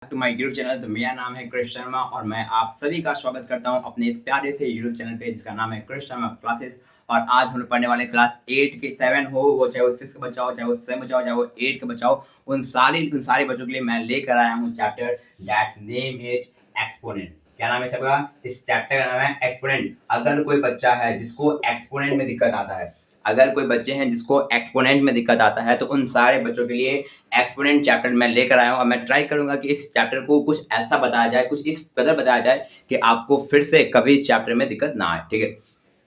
To my YouTube channel. तो मेरा नाम है कृष शर्मा और मैं आप सभी का स्वागत करता हूं अपने इस प्यारे से यूट्यूब चैनल पे जिसका नाम है कृष शर्मा क्लासेस। और आज हम लोग पढ़ने वाले क्लास 8 के 7 हो, वो चाहे वो 6 का बच्चा हो, चाहे वो 7 बच्चा हो, चाहे वो 8 का बच्चा हो, उन सारे बच्चों के लिए मैं लेकर आया हूँ chapter that's name is exponent. क्या नाम है सबका? इस चैप्टर का नाम है एक्सपोनेंट। अगर कोई बच्चा है जिसको एक्सपोनेंट में दिक्कत आता है, अगर कोई बच्चे हैं जिसको एक्सपोनेंट में दिक्कत आता है, तो उन सारे बच्चों के लिए एक्सपोनेंट चैप्टर मैं लेकर आया हूँ। और मैं ट्राई करूंगा कि इस चैप्टर को कुछ ऐसा बताया जाए, कुछ इस कदर बताया जाए कि आपको फिर से कभी इस चैप्टर में दिक्कत ना आए। ठीक है,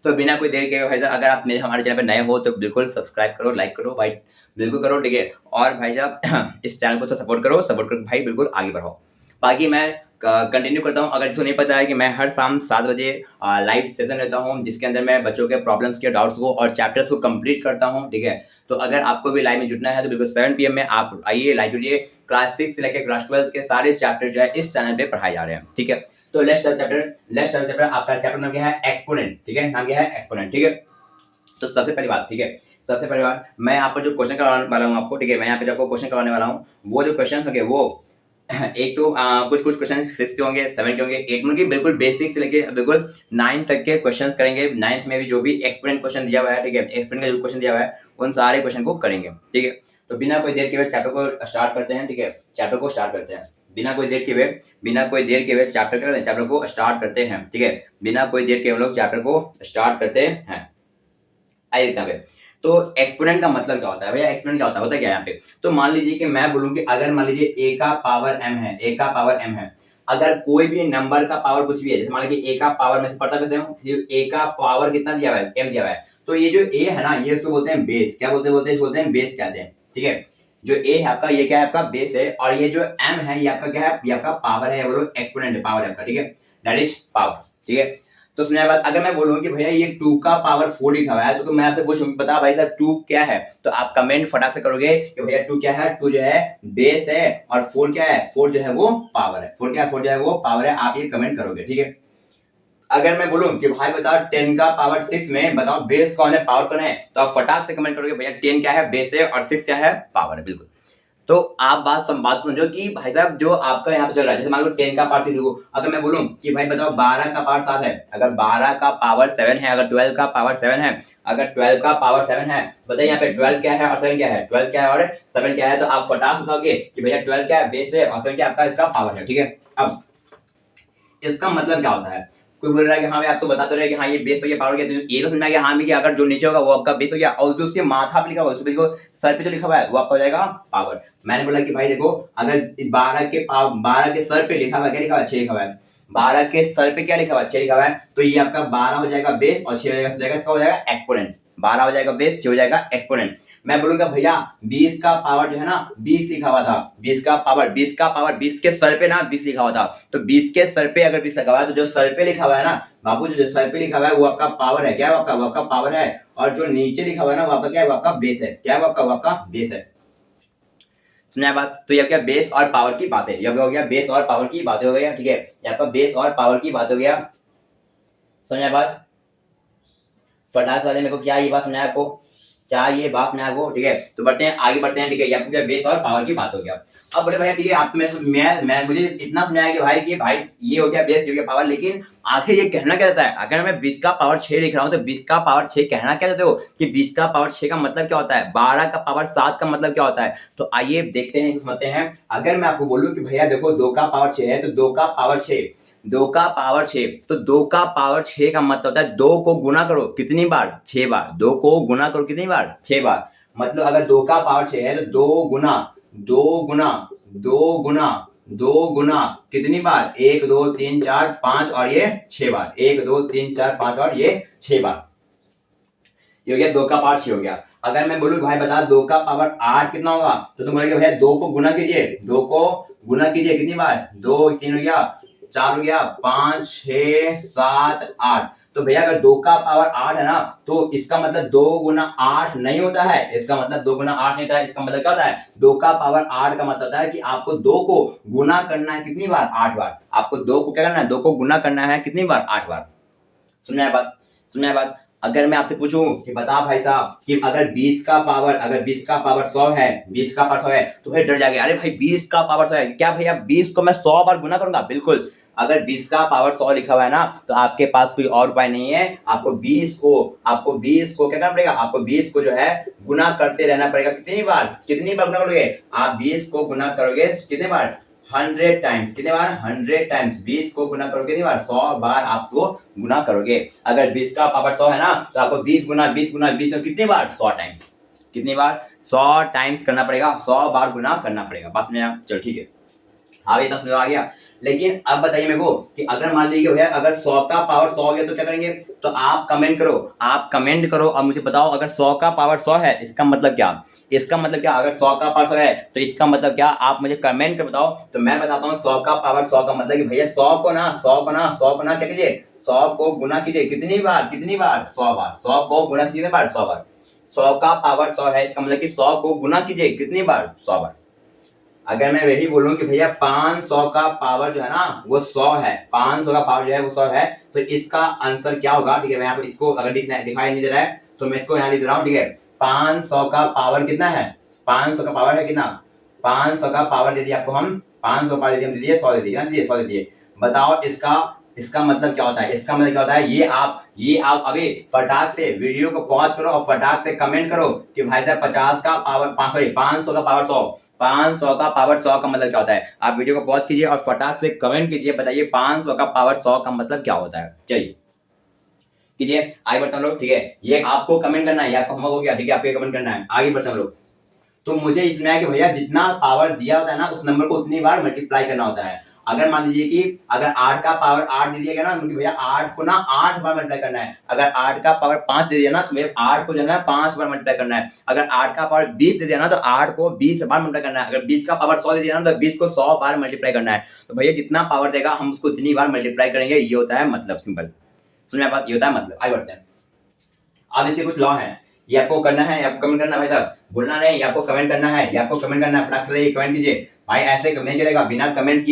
तो बिना कोई देर के भाई साहब, अगर आप हमारे चैनल पर नए हो तो बिल्कुल सब्सक्राइब करो, लाइक करो भाई, बिल्कुल करो। ठीक है, और भाई साहब इस चैनल को तो सपोर्ट करो भाई, बिल्कुल आगे बढ़ो। बाकी मैं कंटिन्यू करता हूँ। अगर इसको नहीं पता है कि मैं हर शाम 7 बजे लाइव सेशन लेता हूँ, जिसके अंदर मैं बच्चों के प्रॉब्लम्स के डाउट्स को और चैप्टर्स को कंप्लीट करता हूँ। ठीक है, तो अगर आपको भी लाइव में जुटना है तो बिल्कुल 7 PM में आप आइए, लाइव जुड़िए। क्लास 6 से लेकर क्लास 12 के सारे चैप्टर जो है इस चैनल पे पढ़ाए जा रहे हैं। ठीक है, तो लेट्स स्टार्ट चैप्टर। आपका चैप्टर नाम क्या है? एक्सपोनेंट। ठीक है, नाम क्या है? एक्सपोनेंट। ठीक है, तो सबसे पहली बात, ठीक है, सबसे पहली बात मैं यहाँ पर जो क्वेश्चन करवाने वाला हूँ आपको, ठीक है, मैं यहाँ पे जो आपको क्वेश्चन करवाने वाला हूँ, वो जो क्वेश्चन होंगे वो एक तो कुछ क्वेश्चन 6 के होंगे, 7 के होंगे, 8 में की बिल्कुल बेसिक से लेके बिल्कुल 9 तक के क्वेश्चंस करेंगे। 9th में भी जो भी एक्सपेरिमेंट क्वेश्चन दिया हुआ है, ठीक है, एक्सपेरिमेंट का जो क्वेश्चन दिया हुआ है उन सारे क्वेश्चन को करेंगे। ठीक है, तो बिना कोई देर के हुए चैप्टर को स्टार्ट करते हैं। ठीक है, चैप्टर को स्टार्ट करते हैं बिना कोई देर के हुए चैप्टर को स्टार्ट करते हैं। ठीक है, बिना कोई देर के हम लोग चैप्टर को स्टार्ट करते हैं। आइए देखते हैं। तो एक्सपोनेंट का मतलब क्या होता है भैया? एक्सपोनेंट क्या होता है क्या यहाँ पे? तो मान लीजिए कि मैं बोलूं कि अगर मान लीजिए a का पावर m है, अगर कोई भी नंबर का पावर कुछ भी है, जैसे मान लीजिए a का पावर में से पढ़ता कैसे हूँ, a का पावर कितना दिया हुआ है? m दिया हुआ है। तो ये जो a है ना, ये उसको बोलते हैं बेस। क्या बोलते हैं बेस कहते हैं। ठीक है, जो a है आपका, ये क्या है? आपका बेस है। और ये जो m है, ये आपका क्या है? ये आपका पावर है, बोलो एक्सपोनेंट है, पावर है आपका। ठीक है, दैट इज पावर। ठीक है, तो सुनिए बात, अगर मैं बोलूं कि भैया ये 2 का पावर 4 लिखा हुआ है, तो मैं आपसे पूछूं बता भाई साहब 2 क्या है, तो आप कमेंट फटाक से करोगे कि भैया 2 क्या है? 2 जो है बेस है, और 4 क्या है? 4 जो है वो पावर है। 4 क्या है? 4 जो है वो पावर है। आप ये कमेंट करोगे। ठीक है, अगर मैं बोलूं कि भाई बताओ 10 का पावर 6 में बताओ बेस कौन है, पावर कौन है, तो आप फटाक से कमेंट करोगे भैया 10 क्या है? बेस है, और 6 क्या है? पावर है। बिल्कुल। तो आप बात समझो कि भाई साहब जो आपका यहाँ पे चल रहा है, जैसे मान लो 10 का पावर 6 लिखो, अगर मैं बोलूं कि भाई बताओ 12 का पावर 7 है, अगर 12 का पावर 7 है, अगर 12 का पावर 7 है, अगर 12 का पावर 7 है, बताइए यहाँ पे 12 क्या है और 7 क्या है? 12 क्या है और 7 क्या है? तो आप फटाक से बताओगे कि भैया 12 क्या है? बेस है, और 7 क्या आपका इसका पावर है। ठीक है, अब इसका मतलब क्या होता है? कोई बोल रहा है कि हाँ भाई आप तो बता तो रहे कि हाँ ये बेस हो गया, पावर हो गया, तो ये तो समझना कि हाँ भी कि अगर जो नीचे होगा वो आपका बेस हो गया, और जो उसके माथा पे लिखा हुआ है, उसके देखो सर पे जो लिखा हुआ है वो आपका हो जाएगा पावर। मैंने बोला कि भाई देखो, अगर 12 के सर पे लिखा हुआ है, क्या लिखा हुआ है? 6 लिखा हुआ है। 12 के सर पे क्या लिखा हुआ है? 6 लिखा हुआ है। तो ये आपका 12 हो जाएगा बेस, और 6 हो जाएगा इसका हो जाएगा एक्सपोनेंट। 12 हो जाएगा बेस, 6 हो जाएगा एक्सपोनेंट। मैं बोलूंगा भैया 20 का पावर जो है ना, 20 लिखा हुआ था, 20 का पावर 20 के सर पे ना 20 लिखा हुआ था, तो 20 के सर पे अगर 20 लिखा हुआ है, तो जो सर पे लिखा हुआ है ना बाबू, जो सर पे लिखा हुआ है वो आपका पावर है। क्या है? वो आपका पावर है। और जो नीचे लिखा हुआ है ना वो आपका क्या है? वो आपका बेस है। क्या है? वो आपका बेस है। सुना बात? तो ये क्या बेस और पावर की बात है, ये हो गया बेस और पावर की बात हो गया। ठीक है, ये आपका बेस और पावर की बात हो गया। समझा बात? फटाक वाले मेरे को क्या ये बात समझाया आपको? क्या ये बात समझाया आपको? ठीक है, तो बढ़ते हैं आगे बढ़ते हैं। ठीक है, ये आपको बेस और पावर की बात हो गया। अब बोले भैया ठीक है, आपको मैं मुझे इतना समझाया कि भाई ये हो गया बेस, ये हो गया पावर, लेकिन आखिर ये कहना क्या रहता है? अगर मैं 20 का पावर 6 लिख रहा हूँ, तो 20 का पावर 6 कहना क्या चाहते हो कि 20 का पावर 6 का मतलब क्या होता है? 12 का पावर 7 का मतलब क्या होता है? तो आइए देखते हैं, समझते हैं। अगर मैं आपको बोलूं कि भैया देखो 2 का पावर 6 है, तो 2 का पावर 6, 2 का पावर 6, तो 2 का पावर 6 का मतलब होता है 2 को गुना करो कितनी बार? 6 बार। 2 को गुना करो कितनी बार? 6 बार। मतलब अगर 2 का पावर 6 है, तो 2 गुना 2 गुना 2 गुना 2 गुना कितनी बार? 1 2 3 4 5 और ये 6 बार। 1 2 3 4 5 और ये 6 बार। ये हो गया 2 का पावर 6 हो गया। अगर मैं बोलूं भाई बता 2 का पावर 8 कितना होगा, तो तुम बोलोगे भैया 2 को गुना कीजिए, 2 को गुना कीजिए कितनी बार? 2 3 हो गया, 4 हो गया, 5 6 7 8। तो भैया अगर 2 का पावर 8 है ना, तो इसका मतलब 2 गुना 8 नहीं होता है। इसका मतलब 2 गुना 8 नहीं होता है। इसका मतलब क्या होता है? 2 का पावर 8 का मतलब होता है कि आपको 2 को गुना करना है कितनी बार? 8 बार। आपको 2 को क्या करना है? 2 को गुना करना है कितनी बार? 8 बार। सुनना है बात? सुनना है बात? अगर मैं आपसे पूछूं कि बता भाई साहब कि अगर 20 का पावर 100 है, 20 का पावर 100 है, तो भाई डर जाएगा, अरे भाई 20 का पावर 100 है, क्या भैया 20 को मैं 100 बार गुना करूंगा? बिल्कुल। अगर 20 का पावर 100 लिखा हुआ है ना, तो आपके पास कोई और उपाय नहीं है, आपको 20 को क्या करना पड़ेगा? आपको 20 को जो है गुना करते रहना पड़ेगा। कितनी बार गुना करोगे? आप 20 को गुना करोगे कितने बार? 100 टाइम्स। कितने बार? 100 टाइम्स। 20 को गुना करोगे कितनी बार? 100 बार आप इसको गुना करोगे। अगर 20 का पावर 100 है ना, तो आपको 20 गुना 20 कितनी बार? 100 टाइम्स। कितनी बार? 100 टाइम्स करना पड़ेगा, 100 बार गुना करना पड़ेगा। बस में चलो ठीक है, हाँ इतना समझ आ गया। लेकिन अब बताइए मेरे को कि अगर मान लीजिए भैया अगर 100 का पावर 100 हो गया तो क्या करेंगे? तो आप कमेंट करो और मुझे बताओ, अगर 100 का पावर 100 है इसका मतलब क्या? अगर 100 का पावर 100 है तो इसका मतलब क्या? आप मुझे कमेंट कर बताओ। तो मैं बताता हूँ 100 का पावर 100 का मतलब कि भैया 100 को ना क्या कीजिए? 100 को गुना कीजिए। कितनी बार? 100 बार। 100 को गुना कीजिए 100 बार। 100 का पावर 100 है, इसका मतलब कि 100 को गुना कीजिए कितनी बार? 100 बार। अगर मैं वही बोलूं कि भैया 500 का पावर जो है ना वो 100 है, 500 का पावर जो है वो 100 है, तो इसका आंसर क्या होगा? ठीक है, मैं आपको इसको अगर दिखाई नहीं दे रहा है तो मैं इसको यहाँ लिख रहा हूँ। ठीक है, 500 का पावर कितना है? 500 का पावर है कितना? 500 का पावर दे दिया आपको हम, 500 पावर दे दिया, हम दे दिए 100 दे दिए, 100 दे दिए। बताओ इसका मतलब क्या होता है? इसका मतलब क्या होता है? ये आप अभी फटाक से वीडियो को पॉज करो और फटाक से कमेंट करो कि भाई साहब 50 का पावर 500 का पावर 100, 500 का पावर 100 का मतलब क्या होता है? आप वीडियो को पॉज कीजिए और फटाक से कमेंट कीजिए, बताइए 500 का पावर 100 का मतलब क्या होता है। चलिए कीजिए, आगे बढ़ते हैं लोग। ठीक है, ये आपको कमेंट करना है, ये आपका होमवर्क हो गया। ठीक है, आपको कमेंट करना है, आगे बढ़ते हैं लोग। तो मुझे इसमें है कि भैया जितना पावर दिया होता है ना उस नंबर को उतनी बार मल्टीप्लाई करना होता है। अगर मान लीजिए कि अगर 8 का पावर 8 दे दिया गया ना, तो भैया 8 को ना 8 बार मल्टीप्लाई करना है। अगर 8 का पावर 5 दे दिया ना, तो भैया 8 को जो है 5 बार मल्टीप्लाई करना है। अगर 8 का पावर 20 दे दिया ना, तो 8 को 20 बार मल्टीप्लाई करना है। अगर 20 का पावर 100 दे दिया ना, तो 20 को 100 बार मल्टीप्लाई करना है। तो भैया जितना पावर देगा हम उसको उतनी बार मल्टीप्लाई करेंगे, ये होता है मतलब। सिंपल सुनिए बात, ये होता है मतलब। आगे बढ़ते हैं। अब इसके कुछ लॉ हैं, ये आपको करना है, आपको कमेंट करना है भाई साहब, बोलना नहीं, ये आपको कमेंट करना है, ये आपको कमेंट करना है। फटाक से कमेंट कीजिए भाई, ऐसे नहीं चलेगा। बिना कमेंट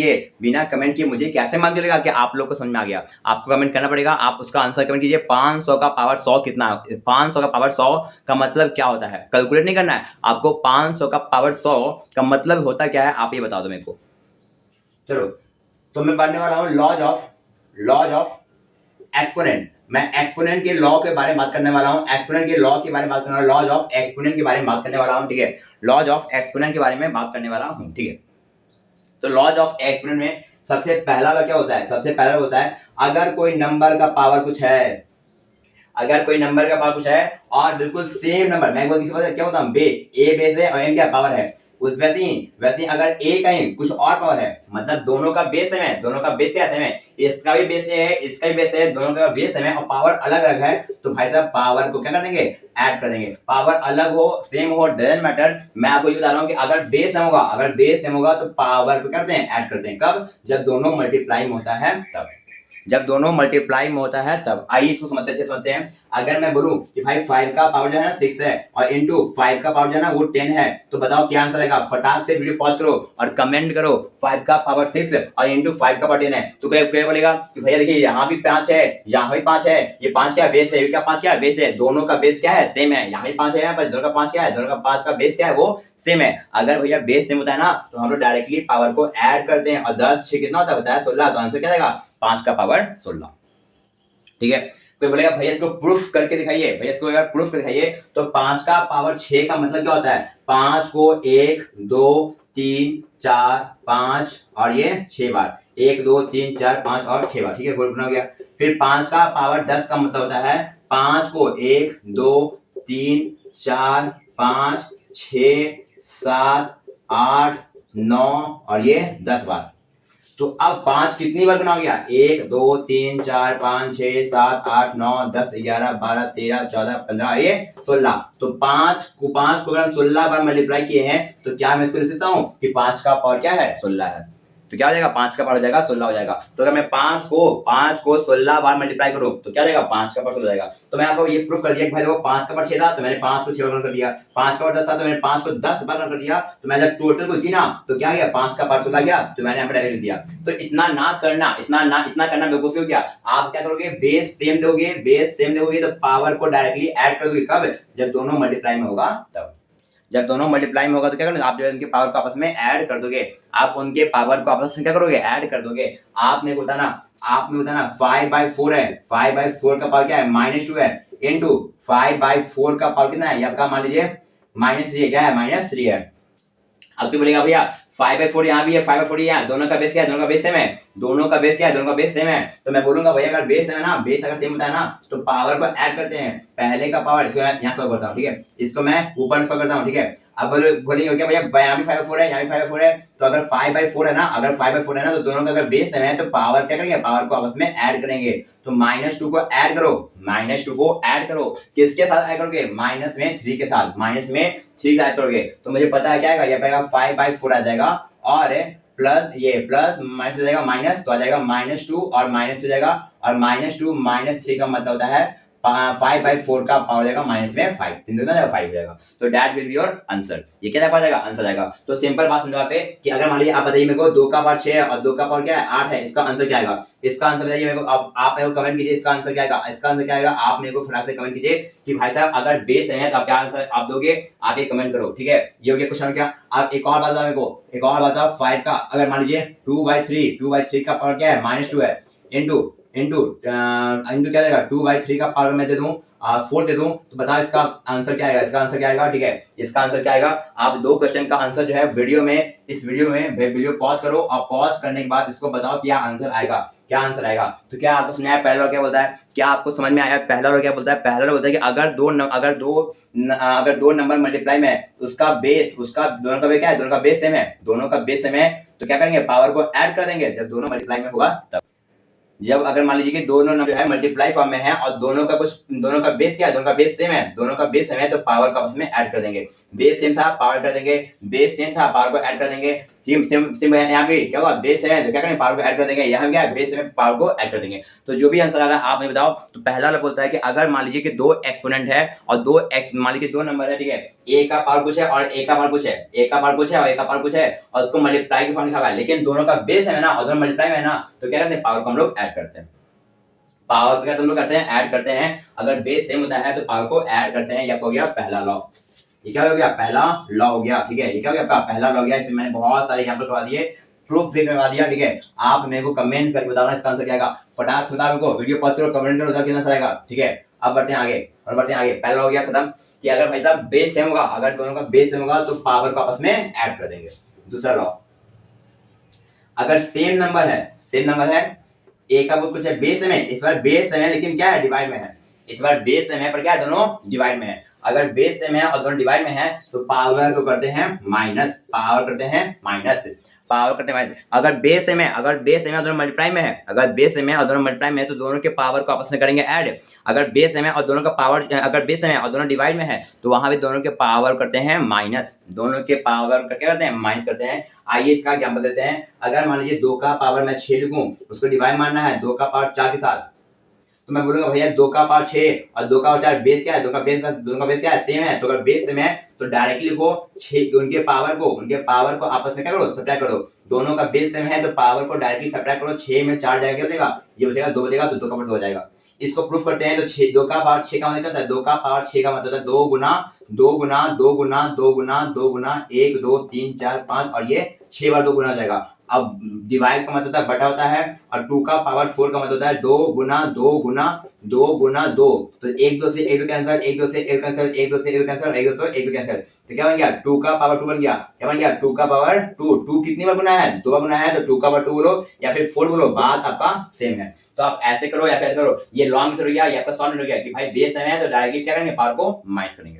किए मुझे कैसे मान चलेगा कि आप लोग को समझ में आ गया? आपको कमेंट करना पड़ेगा, आप उसका आंसर कमेंट कीजिए। 500 का पावर 100 कितना है? 500 का पावर 100 का मतलब क्या होता है? कैलकुलेट नहीं करना है आपको। 500 का पावर 100 का मतलब होता क्या है, आप ये बता दो मेरे को। चलो, तो मैं पढ़ने वाला हूँ लॉज ऑफ एक्सपोनेंट। मैं एक्सपोनेंट के लॉ के बारे में बात करने वाला हूं, एक्सपोनेंट के लॉ के बारे में बात करने वाला हूं, लॉज ऑफ एक्सपोनेंट के बारे में बात करने वाला हूं। ठीक है, लॉज ऑफ एक्सपोनेंट के बारे में बात करने वाला हूं। ठीक है, तो लॉज ऑफ एक्सपोनेंट में सबसे पहला क्या होता है? सबसे पहला होता है अगर कोई नंबर का पावर कुछ है, और बिल्कुल सेम नंबर, मैं क्या होता हूँ? बेस, ए बेस है और एन क्या पावर है, उस वैसे ही अगर ए कहीं कुछ और पावर है, मतलब दोनों का बेस सेम है, दोनों का बेस क्या सेम है? इसका भी बेस है, इसका भी बेस है, दोनों का बेस सेम है और पावर अलग अलग है, तो भाई साहब पावर को क्या कर देंगे? ऐड कर देंगे। पावर अलग हो सेम हो डजंट मैटर, मैं आपको ये बता रहा हूँ कि अगर बेस सेम होगा तो पावर को क्या करते हैं? ऐड करते हैं। कब? जब दोनों मल्टीप्लाई में होता है तब, तब। आइए इसको समझते हैं। अगर मैं बोलूं कि भाई 5 का पावर जो है ना 6 है और इनटू 5 का पावर जो है ना वो 10 है, तो बताओ क्या आंसर आएगा? फटाक से वीडियो पॉज करो और कमेंट करो 5 का पावर 6 और इनटू 5 का पावर 10 है। तो क्या बोलेगा कि भैया देखिए यहाँ भी 5 है, यहाँ भी 5 है, ये 5 क्या बेस है, ये क्या 5 क्या बेस है, दोनों का बेस क्या है? सेम है। यहाँ भी 5 है, यहाँ पर दोनों का 5 क्या है? दोनों का 5 का बेस क्या है? वो सेम है। अगर भैया बेस सेम होता है ना, तो हम लोग डायरेक्टली पावर को ऐड करते हैं और 10 6 कितना होता है? 16। तो आंसर क्या आएगा? 5 का पावर 16। ठीक है, कोई बोलेगा भैया इसको प्रूफ करके दिखाइए, तो 5 का पावर 6 का मतलब क्या होता है? 5 को 1 2 3 4 5 और ये 6 बार, 1 2 3 4 5 और 6 बार। ठीक है, हो गया। फिर 5 का पावर 10 का मतलब होता है 5 को 1 2 3 4 5 6 7 8 9 और ये 10 बार। तो अब 5 कितनी बार गुना हो गया? 1 2 3 4 5 6 7 8 9 10 11 12 13 14 15 ये 16। तो 5 को अगर हम 16 बार मल्टीप्लाई किए हैं तो क्या मैं इसको लिख सकता हूँ कि 5 का पावर क्या है? 16 है। तो क्या हो जाएगा, 5 का पावर हो जाएगा 16 हो जाएगा। तो अगर मैं 5 को 16 बार मल्टीप्लाई करूं तो क्या हो जाएगा, 5 का पावर 16 हो जाएगा। तो मैं आपको ये प्रूफ कर दिया कि भाई देखो 5 का पावर 6 था तो मैंने 5 को 6 बार कर दिया, 5 का पावर 10 था तो मैंने 5 को 10 बार कर दिया। तो मैं जब टोटल कुछ गिना तो क्या गया, 5 का पावर 16 गया, तो मैंने यहाँ पे डायरेक्ट लिख दिया। तो इतना ना करना, इतना करना बेवकूफी हो गया। आप क्या करोगे, बेस सेम दोगे तो पावर को डायरेक्टली ऐड कर दोगे। कब, जब दोनों मल्टीप्लाई में होगा तब। जब दोनों मल्टीप्लाई में होगा तो क्या करोगे, आप जो है उनके पावर को आपस में ऐड कर दोगे। आप उनके पावर को आपस में क्या करोगे, ऐड कर दोगे। आपने बताना 5/4 है, 5/4 का पावर क्या है, -2 है, इनटू 5/4 का पावर कितना है, ये आपका मान लीजिए -3 है, क्या है, -3 है। अब तो बोलेगा भैया 5/4 यहाँ भी है, 5/4 यहाँ, दोनों का बेस क्या है, दोनों का बेस सेम है, दोनों का बेस क्या है, दोनों का बेस सेम है। तो मैं बोलूंगा भैया अगर बेस है ना, बेस अगर सेम होता है ना तो पावर को ऐड करते हैं। पहले का पावर इसको मैं यहाँ सॉल्व करता हूँ, ठीक है, इसको मैं ऊपर सॉल्व करता हूँ, ठीक है। अब बोलेंगे क्या भैया यहाँ भी 5/4 है, यहाँ भी 5/4 है, तो अगर 5/4 है ना, अगर 5/4 है ना तो दोनों का अगर बेस सेम है तो पावर क्या करेंगे, पावर को आपस में ऐड करेंगे। तो -2 को ऐड करो, -2 को ऐड करो, किसके साथ ऐड करोगे, माइनस में 3 के साथ, माइनस में 3 ऐड करोगे तो मुझे पता है क्या आएगा, ये आएगा 5/4 आ जाएगा, और प्लस ये प्लस माइनस हो जाएगा माइनस, तो आ जाएगा -2 और माइनस हो जाएगा, और -2 -3 का मतलब होता है 5/4 का पावर जाएगा माइनस में 5, 3 दूना जाएगा 5 जाएगा। तो that will be your answer. ये क्या जाएगा, आंसर जाएगा। तो सिंपल बात समझो पे कि अगर मान लीजिए आप बताइए मेरे को 2 का पावर 6 है और 2 का पावर क्या है 8 है, इसका आंसर क्या आएगा, इसका आंसर बताइए मेरे को। अब आप मेरे को कमेंट कीजिए इसका आंसर क्या आएगा, इसका आंसर क्या आएगा, आप मेरे को फटाक से कमेंट कीजिए कि भाई साहब अगर बेस है तो आप क्या आंसर आप दोगे, आप ये कमेंट करो, ठीक है। ये हो गया क्वेश्चन। क्या आप एक और बात बताओ मेरे को, एक और बात बताओ 5 का अगर मान लीजिए 2/3 का पावर क्या है, -2 है, इनटू क्या देगा, 2/3 का पावर मैं दे दूं 4 दे दूं, तो बताओ इसका आंसर क्या आएगा, इसका आंसर क्या आएगा, ठीक है। इसका आंसर क्या आएगा, आप दो क्वेश्चन का आंसर जो है वीडियो में, इस वीडियो पॉज करो और पॉज करने के बाद इसको बताओ क्या आंसर आएगा, क्या आंसर आएगा। तो क्या आपको समझ में आया पहला क्या बोलता है, क्या आपको समझ में आया पहला और क्या बोलता है, पहला बोलता है कि अगर दो नंबर मल्टीप्लाई में है उसका बेस, उसका दोनों का बेस क्या है, दोनों का बेस सेम है, दोनों का बेस सेम है, तो क्या करेंगे, पावर को ऐड कर देंगे जब दोनों मल्टीप्लाई में होगा तब। जब अगर मान लीजिए कि दोनों जो है मल्टीप्लाई फॉर्म में है और दोनों का बेस क्या है, दोनों का बेस सेम है, दोनों का बेस सेम है, तो पावर को आपस में ऐड कर देंगे। बेस सेम था पावर कर देंगे, बेस सेम था पावर को ऐड कर देंगे, सेम यहाँ पे क्या होगा, बेस सेम है तो क्या करेंगे, पावर को ऐड कर देंगे, यहाँ क्या है बेस सेम है पावर को ऐड कर देंगे। तो जो भी आंसर आ रहा है आप मुझे बताओ। तो पहला वाला बोलता है कि अगर मान लीजिए कि दो एक्सपोनेंट है और मान लीजिए दो नंबर है, ठीक है, ए का पावर कुछ है और ए का पावर कुछ है, ए का पावर कुछ है और ए का पावर कुछ है, और उसको मल्टीप्लाई की फॉर्म लिखा हुआ है, लेकिन दोनों का बेस है ना और दोनों मल्टीप्लाई में है ना, तो क्या करते हैं, पावर को हम लोग ऐड करते हैं। पावर को क्या तुम लोग करते हैं, ऐड करते हैं। अगर बेस सेम होता है तो पावर को ऐड करते हैं। ये हो गया पहला लॉ। ये क्या हो गया, पहला लॉ हो गया, ठीक है। ये क्या हो गया आपका पहला लॉ हो गया। इसमें मैंने बहुत सारे एग्जांपल करवा दिए, प्रूफ भी करवा दिया, ठीक है। आप मेरे को कमेंट करके बताना इसका आंसर क्या आएगा, फटाक से बताओ मेरे को, वीडियो पॉज करो, कमेंट करो कितना आंसर आएगा, ठीक है। अब बढ़ते हैं आगे और बढ़ते हैं आगे। पहला हो गया खत्म कि अगर भाई साहब बेस सेम होगा, अगर दोनों का बेस सेम होगा तो पावर को आपस में ऐड कर देंगे। दूसरा लॉ, अगर सेम नंबर है, ए का कुछ है, बेस में, इस बार बेस में लेकिन क्या है, डिवाइड में है। इस बार बेस में है पर क्या है, दोनों डिवाइड में है। अगर बेस में है और दोनों डिवाइड में है तो पावर को करते हैं माइनस, पावर करते हैं माइनस। अगर बेस में और दोनों मल्टीप्लाई में है, अगर बेस में और दोनों मल्टीप्लाई में है तो दोनों के पावर को आपस में करेंगे ऐड। अगर बेस में और दोनों का पावर, अगर बेस में और दोनों डिवाइड में है तो वहां भी दोनों के पावर करते हैं माइनस, दोनों के पावर क्या करते हैं, माइनस करते हैं। आइए इसका एग्जांपल देते हैं। अगर मान लीजिए 2 का पावर मैं 6 लिखूं, उसको डिवाइड मानना है 2 का पावर 4 के साथ, तो मैं बोलूंगा भैया 2 का पावर 6 और 2 का पावर 4 बेस क्या है, दोनों का बेस क्या है, सेम है। तो अगर बेस सेम है तो डायरेक्टली लिखो 6, उनके पावर को आपस में क्या करो, सब्ट्रैक्ट करो। दोनों का बेस सेम है तो पावर को डायरेक्टली सब्ट्रैक्ट करो। 6 में 4 जाएगा, क्या बचेगा, ये बचेगा 2 बचेगा, तो 2 का पावर 2 हो जाएगा। इसको प्रूफ करते हैं। तो 2 का पावर 6 का मतलब क्या होता है, 2 का पावर 6 का मतलब होता है 2 गुना 2 गुना 2 गुना 2 गुना 2 गुना 1 2 3 4 5, और ये 6 बार 2 गुना हो जाएगा। अब डिवाइड का मतलब होता है बटा होता है, और 2 का पावर 4 का मतलब होता है 2 गुना 2 गुना 2 गुना 2। तो 1 2 से 1 2 कैंसिल, 1 2 से 1 कैंसिल, 1 2 से 1 कैंसिल, 1 2 से 1 कैंसिल, तो क्या बन गया, 2 का पावर 2 बन गया। क्या बन गया, 2 का पावर 2। 2 कितनी बार गुना है, 2 बार गुना है, तो 2 का पावर 2 बोलो या फिर 4 बोलो, बात आपका सेम है। तो आप ऐसे करो या फिर ऐसे करो। ये लॉन्ग मेथड हो गया, ये आपका शॉर्ट मेथड हो गया कि भाई बेस सेम है तो डायरेक्टली क्या करेंगे, पावर को माइनस करेंगे।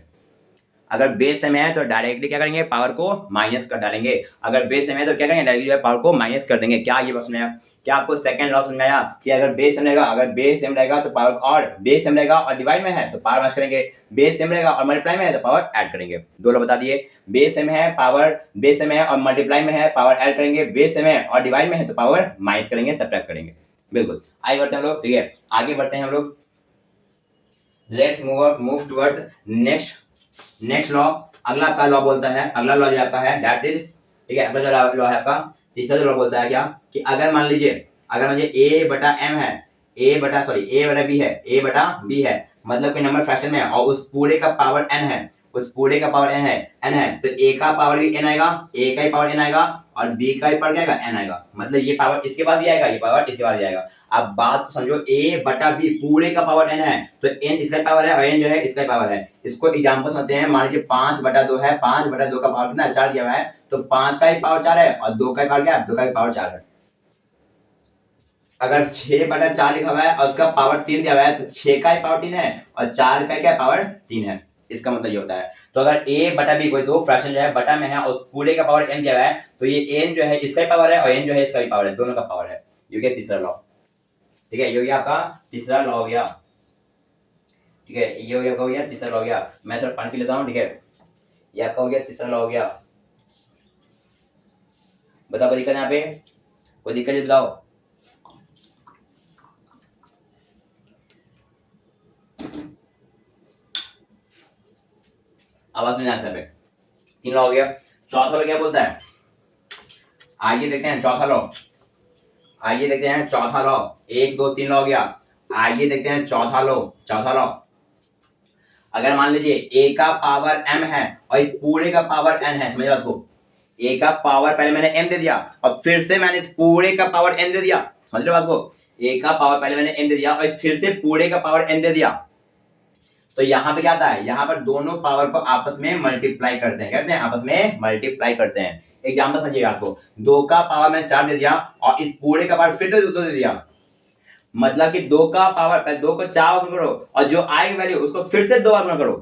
अगर बेस सेम है तो डायरेक्टली क्या करेंगे, पावर को माइनस कर डालेंगे। अगर बेस सेम है तो क्या करेंगे, डायरेक्टली पावर को माइनस कर देंगे। क्या ये समझ में आया? क्या आपको सेकंड लॉ समझ में आया कि अगर बेस सेम रहेगा, अगर बेस सेम रहेगा तो पावर, और बेस सेम रहेगा और डिवाइड में है तो पावर माइनस करेंगे, बेस सेम रहेगा और मल्टीप्लाई में है तो पावर ऐड करेंगे। दो लोग बता दिए, बेस सेम है पावर, बेस सेम है और मल्टीप्लाई में है पावर ऐड करेंगे, बेस सेम है और डिवाइड में है तो पावर माइनस करेंगे, सब्ट्रैक्ट करेंगे। बिल्कुल, आगे बढ़ते हैं हम लोग। ठीक है, आगे बढ़ते हैं हम लोग। Let's move towards next law. अगला आपका लॉ बोलता है, अगला लॉ जो आपका है दैट इज, ठीक है, अगला जो लॉ है आपका तीसरा जो लॉ बोलता है क्या, कि अगर मान लीजिए a बटा m है, a बटा b है, a बटा b है, मतलब कोई नंबर फ्रैक्शन में है और उस पूरे का पावर n है, उस पूरे का पावर n है तो a का पावर भी n आएगा, a का ही पावर n आएगा और b का ही पावर क्या आएगा, n आएगा। मतलब ये पावर इसके बाद भी आएगा, ये पावर इसके बाद भी आएगा। अब बात को समझो, a बटा b पूरे का पावर n है तो n इसका पावर है और n जो है इसका पावर है। इसको एग्जांपल समझते हैं। मान लीजिए 5/2 है, 5/2 का पावर कितना है, 4 दिया हुआ है, तो 5 का ही पावर 4 है और 2 का ही पावर क्या है, 2 का ही पावर 4 है। अगर 6/4 लिखा हुआ है और उसका पावर 3 दिया हुआ है तो 6 का ही पावर 3 है और 4 का क्या पावर 3 है। इसका मतलब ये होता है। तो अगर a बटा b कोई दो फ्रैक्शन जो है बटा में है और पूरे का पावर n दिया हुआ है तो ये n जो है इसका ही पावर है और n जो है इसका भी पावर है, दोनों का पावर है। ये हो गया तीसरा लॉ। ठीक है, ये हो गया आपका तीसरा लॉ हो गया। ठीक है, ये हो गया तीसरा लॉ हो गया। मैं थोड़ा पानी पी लेता हूँ। ठीक है, ये आपका हो गया तीसरा लॉ हो गया। बताओ कोई दिक्कत यहाँ पे, कोई दिक्कत है बताओ। आवाज में आंसर पे 3 लॉ हो गया। चौथा लॉ क्या बोलता है, आइए देखते हैं चौथा लॉ। आइए देखते हैं चौथा लॉ। 1 2 3 लॉ हो गया। आइए देखते हैं चौथा लॉ। चौथा लॉ, अगर मान लीजिए a का पावर m है और इस पूरे का पावर n है, समझ बात को, a का पावर पहले मैंने m दे दिया और फिर से मैंने इस पूरे का पावर n दे दिया, समझ रहे हो बात को। a का पावर पहले मैंने m दे दिया और फिर से पूरे का पावर n दे दिया, तो यहाँ पे क्या आता है, यहाँ पर दोनों पावर को आपस में मल्टीप्लाई करते हैं, कहते हैं आपस में मल्टीप्लाई करते हैं। एग्जाम्पल समझिएगा आपको, 2 का पावर मैंने 4 दे दिया और इस पूरे का पावर फिर से 2 दे दिया, मतलब कि 2 का पावर पहले 2 को 4 बार गुना करो और जो आएगी वैल्यू उसको फिर से 2 बार गुना करो,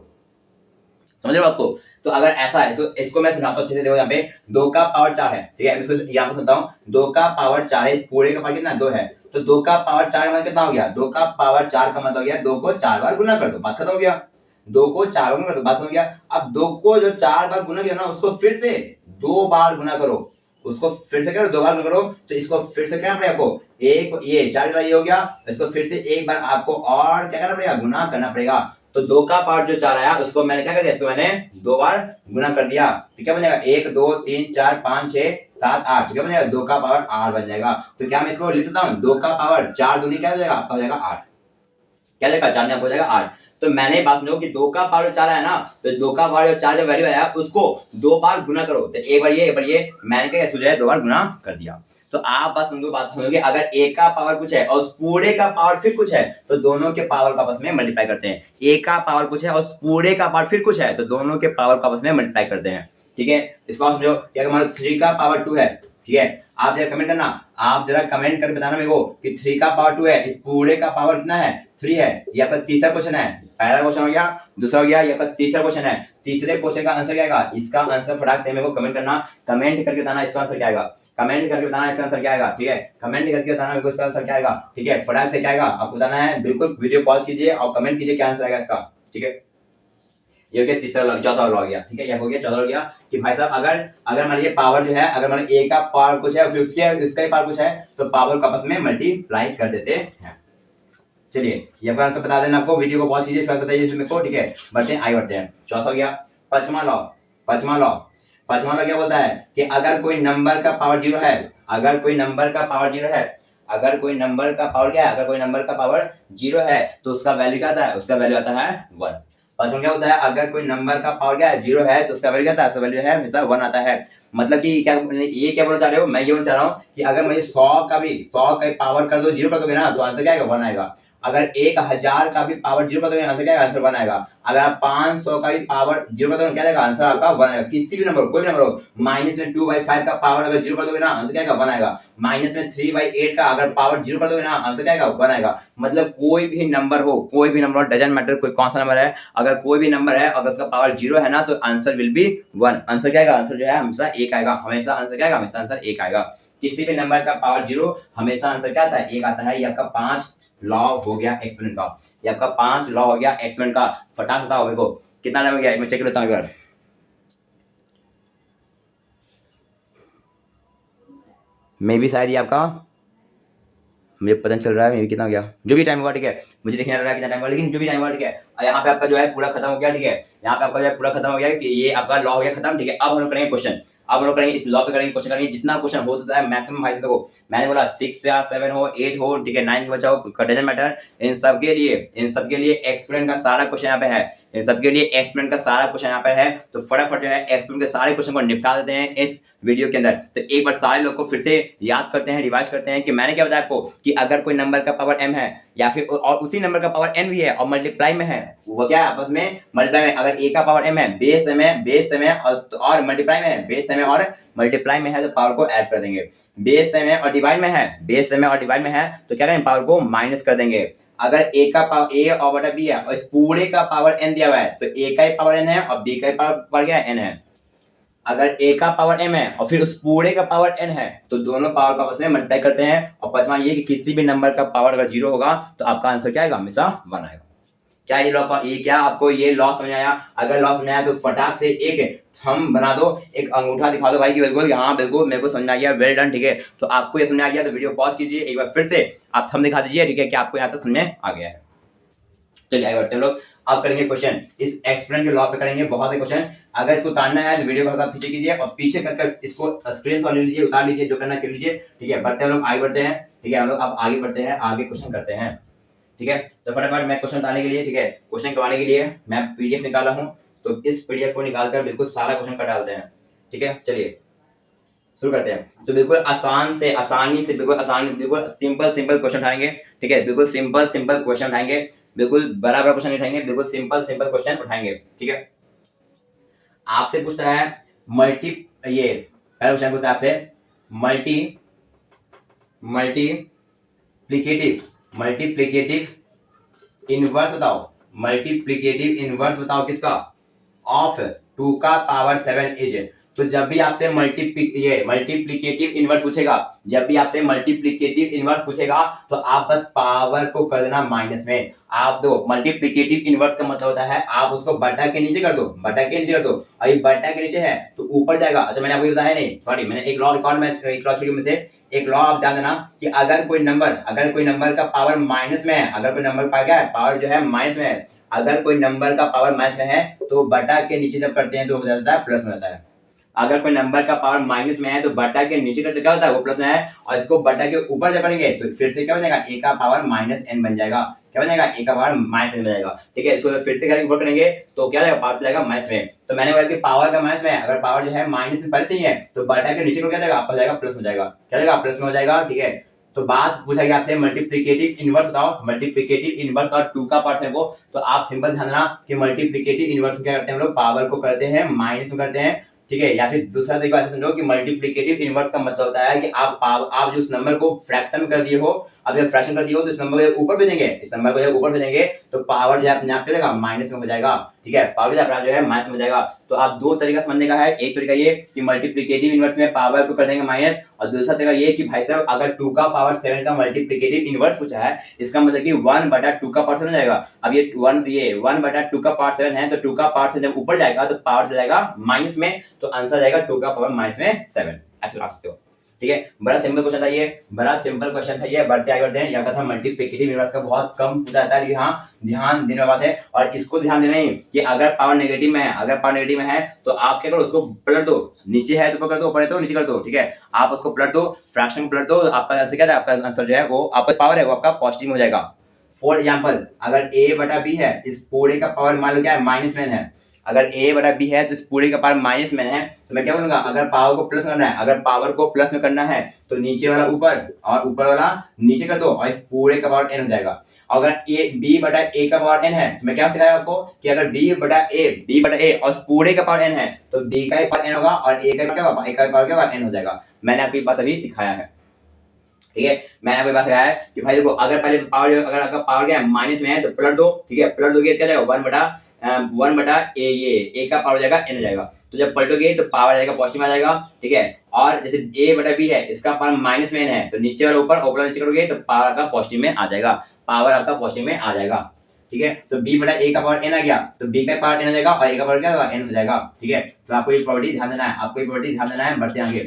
समझ रहे हो आपको। तो अगर ऐसा है, इसको मैं समझाता हूं अच्छे से। देखो यहाँ पे 2 का पावर 4 है, ठीक है, इसको यहाँ पे समझता हूँ। 2 का पावर 4 है, इस पूरे का पावर कितना 2 है, तो 2 का पावर 4 का मतलब कितना हो गया, 2 का पावर 4 का मतलब हो गया 2 को 4 बार गुना कर दो, बात खत्म हो गया। 2 को 4 बार गुना कर दो, बात हो गया। अब 2 को जो 4 बार गुना किया ना उसको फिर से 2 बार गुना करो, उसको फिर से करो 2 बार गुना करो, तो इसको फिर से क्या पड़ेगा आपको, एक ये 4 का ये हो गया, इसको फिर से एक बार आपको और क्या करना पड़ेगा, गुना करना पड़ेगा। तो 2 का पावर जो 4 आया उसको मैंने क्या कर दिया, इसको मैंने 2 बार गुना कर दिया, तो क्या बन जाएगा 1 2 3 4 5 6 7 8, तो क्या बन जाएगा 2 का पावर 8 बन जाएगा। तो क्या मैं इसको लिख सकता हूँ, 2 का पावर 4 दूनी क्या हो जाएगा, आपका हो जाएगा 8, क्या जाएगा 4 में हो जाएगा 8। तो मैंने बात समझो कि 2 का पावर 4 है ना, तो 2 का पावर 4 जो वैल्यू आया उसको 2 बार गुना करो, तो एक बार ये मैंने क्या इसको 2 बार गुना कर दिया। तो आप बात समझोगे अगर a का पावर कुछ है और पूरे का पावर फिर कुछ है तो दोनों के पावर को आपस में मल्टीप्लाई करते हैं। a का पावर कुछ है और पूरे का पावर फिर कुछ है तो दोनों के पावर को आपस में मल्टीप्लाई करते हैं। ठीक है, इसको समझो कि अगर मान लो 3 का पावर 2 है, ठीक है, आप जरा कमेंट करना, आप जरा कमेंट करके बताना मेरे को कि 3 का पावर 2 है, इस पूरे का पावर कितना है 3 है। ये आपका तीसरा क्वेश्चन है, पहला क्वेश्चन हो गया, दूसरा हो गया, ये आपका तीसरा क्वेश्चन है। तीसरे क्वेश्चन का आंसर क्या आएगा, इसका आंसर फटाक से मेरे को कमेंट करना, कमेंट करके बताना इसका आंसर क्या आएगा, कमेंट करके बताना इसका आंसर क्या आएगा। ठीक है, कमेंट करके बताना मेरे को इसका आंसर क्या आएगा। ठीक है, फटाक से क्या आएगा आपको बताना है, बिल्कुल वीडियो पॉज कीजिए और कमेंट कीजिए क्या आंसर आएगा इसका। ठीक है, ये हो गया तीसरा, चौथा लॉ गया। ठीक है, ये हो गया चौथा लॉ गया कि भाई साहब अगर मान लीजिए पावर जो है, अगर मान लीजिए a का पावर कुछ है फिर उसके इसका ही पावर कुछ है तो पावर को आपस में मल्टीप्लाई कर देते हैं। चलिए ये आपका आंसर बता देना, आपको वीडियो को पॉज कीजिए, इसका बताइए मेरे को। ठीक है, बढ़ते हैं आगे बढ़ते हैं। चौथा हो गया पांचवा लॉ। पांचवा लॉ क्या बोलता है कि अगर कोई नंबर का पावर 0 है, अगर कोई नंबर का पावर 0 है, अगर कोई नंबर का पावर क्या है, अगर कोई नंबर का पावर 0 है तो उसका वैल्यू क्या आता है, उसका वैल्यू आता है 1। पांचवा क्या होता है, अगर कोई नंबर का पावर क्या है 0 है तो उसका वैल्यू क्या आता है, उसका वैल्यू है हमेशा 1 आता है। मतलब कि क्या ये क्या बोलना चाह रहे हो, मैं ये बोलना चाह रहा हूँ कि अगर मुझे 100 का पावर कर दो 0 कर दोगे ना तो आंसर क्या आएगा 1 आएगा। अगर 1000 का भी पावर 0 कर दोगे आंसर क्या आएगा, आंसर 1 आएगा। अगर आप 500 का भी पावर 0 कर दोगे क्या आएगा, आंसर आपका 1 आएगा। किसी भी नंबर कोई भी नंबर हो, माइनस में 2/5 का पावर अगर 0 कर दोगे ना आंसर क्या आएगा, 1 आएगा। माइनस में 3/8 का अगर पावर 0 कर दोगे ना आंसर क्या आएगा, 1 आएगा। मतलब कोई भी नंबर हो, कोई भी नंबर, डजंट मैटर कोई कौन सा नंबर है, अगर कोई भी नंबर है अगर उसका पावर 0 है ना तो आंसर विल बी 1। आंसर क्या आएगा, आंसर जो है हमेशा 1 आएगा। हमेशा आंसर क्या आएगा, हमेशा आंसर 1 आएगा। किसी भी नंबर का पावर 0 हमेशा आंसर क्या आता है, 1 आता है। ये आपका 5 लॉ हो गया एक्सपोनेंट का। ये आपका 5 लॉ हो गया एक्सपोनेंट का। फटाफट बताओ मेरे को कितना टाइम हो गया, मैं चेक करता हूं एक बार। मे भी शायद ये आपका, मुझे पता नहीं चल रहा है मे भी कितना हो गया। जो भी टाइम हुआ ठीक है, मुझे देखने लग रहा है कितना टाइम हुआ, लेकिन जो भी टाइम हुआ ठीक है। यहाँ पे आपका जो है पूरा खत्म हो गया ठीक है। यहाँ पे आपका जो है पूरा खत्म हो गया कि ये आपका लॉ हो गया खत्म ठीक है। अब हम लोग करेंगे क्वेश्चन। अब हम लोग करेंगे इस लॉ पे करेंगे क्वेश्चन करेंगे। जितना क्वेश्चन हो सकता है मैक्सिमम भाई देखो, मैंने बोला 6 या 7 हो 8 हो ठीक है, 9 बचा हो, डजंट मैटर। इन सबके लिए एक्सपोनेंट का सारा क्वेश्चन यहाँ पे है। इन सबके लिए एक्सपोनेंट का सारा क्वेश्चन यहाँ पे है। तो फटाफट जो है एक्सपोनेंट के सारे क्वेश्चन को निपटा देते हैं इस वीडियो के अंदर। तो एक बार सारे लोग को फिर से याद करते हैं, रिवाइज करते हैं कि मैंने क्या बताया आपको कि अगर कोई नंबर का पावर m है या फिर और उसी नंबर का पावर n भी है और मल्टीप्लाई में है, वो क्या है आपस में मल्टीप्लाई में। अगर a का पावर m है, बेस m है और मल्टीप्लाई में है, बेस m है और मल्टीप्लाई में है तो पावर को ऐड कर देंगे। बेस m है और डिवाइड में है, बेस m है और डिवाइड में है तो क्या करेंगे, पावर को माइनस कर देंगे। अगर a का पावर a और बटा b है और इस पूरे का पावर n दिया हुआ है तो a का ही पावर n है और b का ही पावर क्या है, n है। अगर a का पावर m है और फिर उस पूरे का पावर n है तो दोनों पावर का आपस में मल्टीप्लाई करते हैं। और पचमा ये कि किसी भी नंबर का पावर अगर 0 होगा तो आपका आंसर क्या आएगा, हमेशा 1 आएगा। क्या ये लॉ, ये क्या आपको ये लॉ समझ आया? अगर लॉ समझ आया तो फटाक से एक थंब बना दो, एक अंगूठा दिखा दो भाई कि बिल्कुल हाँ बिल्कुल मेरे को समझ आ गया, वेल डन ठीक है। तो आपको ये समझ आ गया तो वीडियो पॉज कीजिए, एक बार फिर से आप थंब दिखा दीजिए ठीक है कि आपको यहाँ तक समझ में आ गया है। चलिए आगे बढ़ते हैं लोग। अब करेंगे क्वेश्चन, इस एक्सपोनेंट के लॉ पे करेंगे बहुत से क्वेश्चन। अगर इसको उतारना है तो वीडियो को हल्का पीछे कीजिए और पीछे कर इसको स्क्रीनशॉट ले लीजिए, उतार लीजिए, जो करना कर लीजिए ठीक है। बढ़ते हैं लोग, आगे बढ़ते हैं ठीक है। हम लोग अब आगे बढ़ते हैं, आगे क्वेश्चन करते हैं ठीक है। तो फटाफट मैं क्वेश्चन उतारने के लिए ठीक है, क्वेश्चन करवाने के लिए मैं पीडीएफ निकाला हूँ। तो इस पीडीएफ को निकालकर बिल्कुल सारा क्वेश्चन कर डालते हैं ठीक है। चलिए शुरू करते हैं। तो बिल्कुल आसानी से बिल्कुल सिंपल क्वेश्चन उठाएंगे ठीक है। बिल्कुल सिंपल क्वेश्चन उठाएंगे, बिल्कुल बराबर क्वेश्चन उठाएंगे, बिल्कुल सिंपल क्वेश्चन उठाएंगे ठीक है। आपसे पूछता है मल्टी, ये पहला क्वेश्चन पूछता है आपसे मल्टीप्लिकेटिव इनवर्स बताओ। मल्टीप्लिकेटिव इनवर्स बताओ किसका, ऑफ 2 का पावर 7 इज। तो जब भी आपसे मल्टीप्लिकेटिव इनवर्स पूछेगा, जब भी आपसे मल्टीप्लिकेटिव इनवर्स पूछेगा तो आप बस पावर को कर देना माइनस में। आप दो मल्टीप्लिकेटिव इनवर्स का मतलब होता है आप उसको बटा के नीचे कर दो, बटा के नीचे कर दो। और ये बटा के नीचे है तो ऊपर जाएगा। अच्छा मैंने आपको बताया नहीं, सॉरी मैंने एक लॉ रिकॉर्ड में, एक लॉ शुरू में से एक लॉ आप ध्यान देना कि अगर कोई नंबर का पावर माइनस में है, अगर कोई नंबर का क्या है पावर जो है माइनस में है, अगर कोई नंबर का पावर माइनस में है तो बटा के नीचे जब करते हैं तो हो जाता है प्लस में जाता है। अगर कोई नंबर का पावर माइनस में है तो बटा के नीचे करते क्या होता है, वो प्लस में है। और इसको बटा के ऊपर जब करेंगे तो फिर से क्या बन जाएगा, a का पावर माइनस n बन जाएगा। क्या बन जाएगा, a का पावर माइनस n बन जाएगा ठीक है। इसको फिर से करके ऊपर करेंगे तो क्या जाएगा, पावर जाएगा माइनस में। तो मैंने बोला कि पावर का माइनस में, अगर पावर जो है माइनस में पहले से ही है तो बटा के नीचे को क्या जाएगा, आपका जाएगा प्लस हो जाएगा। क्या जाएगा, प्लस में हो जाएगा ठीक है। तो बात पूछा गया आपसे मल्टीप्लिकेटिव इनवर्स बताओ। मल्टीप्लिकेटिव इनवर्स और 2 का पावर को, तो आप सिंपल ध्यान रखना कि मल्टीप्लिकेटिव इनवर्स क्या करते हैं हम लोग, पावर को करते हैं माइनस में करते हैं ठीक है। या फिर दूसरा तरीका ऐसे समझो कि मल्टीप्लिकेटिव इनवर्स का मतलब होता है कि आप जो उस नंबर को फ्रैक्शन कर दिए हो, अब जब फ्रैक्शन कर दिए हो तो इस नंबर को ऊपर भेजेंगे, इस नंबर को जब ऊपर भेजेंगे तो पावर जो है अपने आप चलेगा माइनस में हो जाएगा ठीक है। पावर जो है माइनस में हो जाएगा। तो आप दो तरीका समझने का है, एक तरीका ये कि मल्टीप्लिकेटिव इनवर्स में पावर को कर देंगे माइनस, और दूसरा तरीका ये कि भाई साहब अगर 2 का पावर 7 का मल्टीप्लिकेटिव इनवर्स पूछा है इसका मतलब कि 1/2 का पावर 7 हो जाएगा। अब ये 1/2 का पावर 7 है तो 2 का पावर 7 जब ऊपर जाएगा तो पावर चला जाएगा माइनस में, तो आंसर जाएगा 2 का पावर माइनस में 7। ऐसे लगा सकते हो ठीक है। बड़ा सिंपल क्वेश्चन था ये, बड़ा सिंपल क्वेश्चन था ये। बढ़ते आगे बढ़ते हैं। यहाँ का था मल्टीप्लिकेटिव इनवर्स का बहुत कम पूछा जाता है, लेकिन हाँ ध्यान देने वाली बात है। और इसको ध्यान देना ही कि अगर पावर नेगेटिव में है, अगर पावर नेगेटिव में है तो आप क्या करो, उसको पलट दो, नीचे है तो पकड़ दो, ऊपर है तो नीचे कर दो ठीक है। आप उसको पलट दो, फ्रैक्शन को पलट दो, आपका आंसर क्या है, आपका आंसर जो है वो आपका पावर है वो आपका पॉजिटिव हो जाएगा। फॉर एग्जाम्पल अगर a बटा b है, इस पूरे का पावर मान लो क्या है माइनस 9 है, अगर a बटा b है तो इस पूरे का पावर माइनस में है तो मैं क्या बोलूंगा, अगर पावर को प्लस करना है, अगर पावर को प्लस में करना है तो नीचे वाला ऊपर और ऊपर वाला नीचे कर दो और इस पूरे का पावर n हो जाएगा। अगर b बटा a का पावर n है तो मैं क्या सिखाया आपको कि अगर b बटा a और इस पूरे का पावर n है तो b का पावर n होगा और a का क्या होगा, a का पावर क्या होगा, n हो जाएगा। मैंने आपको ये बात अभी सिखाया है, ठीक है। मैंने आपको बात सिखाया है कि भाई देखो, अगर पहले पावर, अगर आपका पावर क्या है माइनस में है तो पलट दो, ठीक है। पलट दोगे क्या जाएगा, 1 बटा ए, ये ए का पावर जाएगा n हो जाएगा। तो जब पलटोगे तो पावर जाएगा पॉजिटिव आ जाएगा, ठीक है। और जैसे a बटा b है, इसका पावर माइनस में n है तो नीचे वाला ऊपर, ऊपर नीचे करोगे तो पावर आपका पॉजिटिव में आ जाएगा, पावर आपका पॉजिटिव में आ जाएगा, ठीक है। तो b बटा a का पावर n आ गया तो b का पावर n हो जाएगा और a का पावर क्या होगा, n हो जाएगा, ठीक है। तो आपको ये प्रॉपर्टी ध्यान देना है, आपको ये प्रॉपर्टी ध्यान देना है। बढ़ते आगे।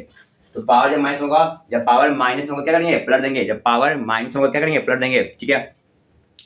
तो पावर जब माइनस होगा, जब पावर माइनस होगा क्या करेंगे, पलट देंगे। जब पावर माइनस होगा क्या करेंगे, पलट देंगे, ठीक है।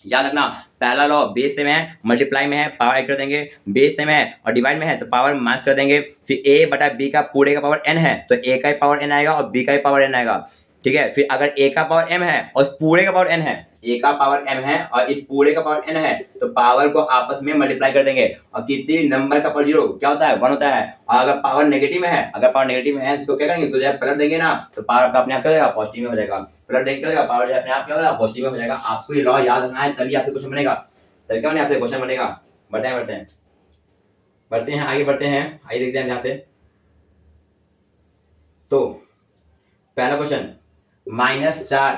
याद रखना, पहला लॉ बेस सेम है, मल्टीप्लाई में है पावर ऐड कर देंगे, बेस सेम है और डिवाइड में है तो पावर माइनस कर देंगे। फिर a बटा b का पूरे का पावर n है तो a का पावर n आएगा और b का पावर n आएगा, ठीक है। फिर अगर a का पावर m है और इस पूरे का पावर n है, a का पावर m है और इस पूरे का पावर n है तो पावर को आपस में मल्टीप्लाई कर देंगे और किसी भी नंबर का पावर जीरो क्या होता है, 1 होता है। और अगर पावर नेगेटिव में है, अगर पावर नेगेटिव में है तो क्या करेंगे, तो जब पलट देंगे ना तो पावर का अपने आप क्या हो जाएगा, पॉजिटिव में हो जाएगा। पलट देंगे क्या हो जाएगा, पावर अपने आप क्या हो जाएगा, पॉजिटिव में हो जाएगा। आपको ये लॉ याद रखना है तभी आपसे क्वेश्चन बनेगा, तभी क्या बने आपसे क्वेश्चन बनेगा। बढ़ते हैं आगे बढ़ते हैं, आइए देखते हैं ध्यान से। तो पहला क्वेश्चन, -4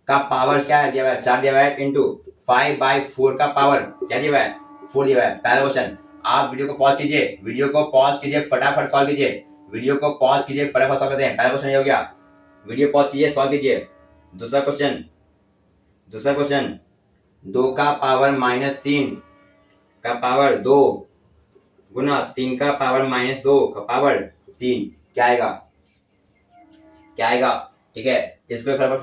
का पावर क्या दिया हुआ है, 4 दिया हुआ है, इंटू 5/4 का पावर क्या दिया हुआ है, 4 दिया हुआ है। पहला क्वेश्चन, आप वीडियो को पॉज कीजिए, फटाफट सॉल्व कीजिए, वीडियो को पॉज कीजिए, फटाफट सॉल्व करते हैं। पहला क्वेश्चन ये हो गया, वीडियो पॉज कीजिए, सॉल्व कीजिए। दूसरा क्वेश्चन 2 का पावर -3 का पावर 2 गुना 3 का पावर -2 का पावर 3 क्या आएगा, ठीक है। इसको फटाफट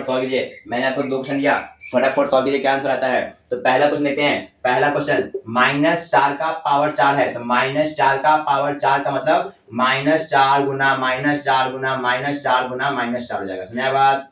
सॉल्व कीजिए, मैंने आपको 2 क्वेश्चन दिया, फटाफट सॉल्व कीजिए क्या आंसर आता है। तो पहला क्वेश्चन देखते हैं। पहला क्वेश्चन, -4 का पावर 4 है तो -4 का पावर 4 का मतलब -4 गुना -4 गुना -4 गुना -4 हो जाएगा। सुनिए बात,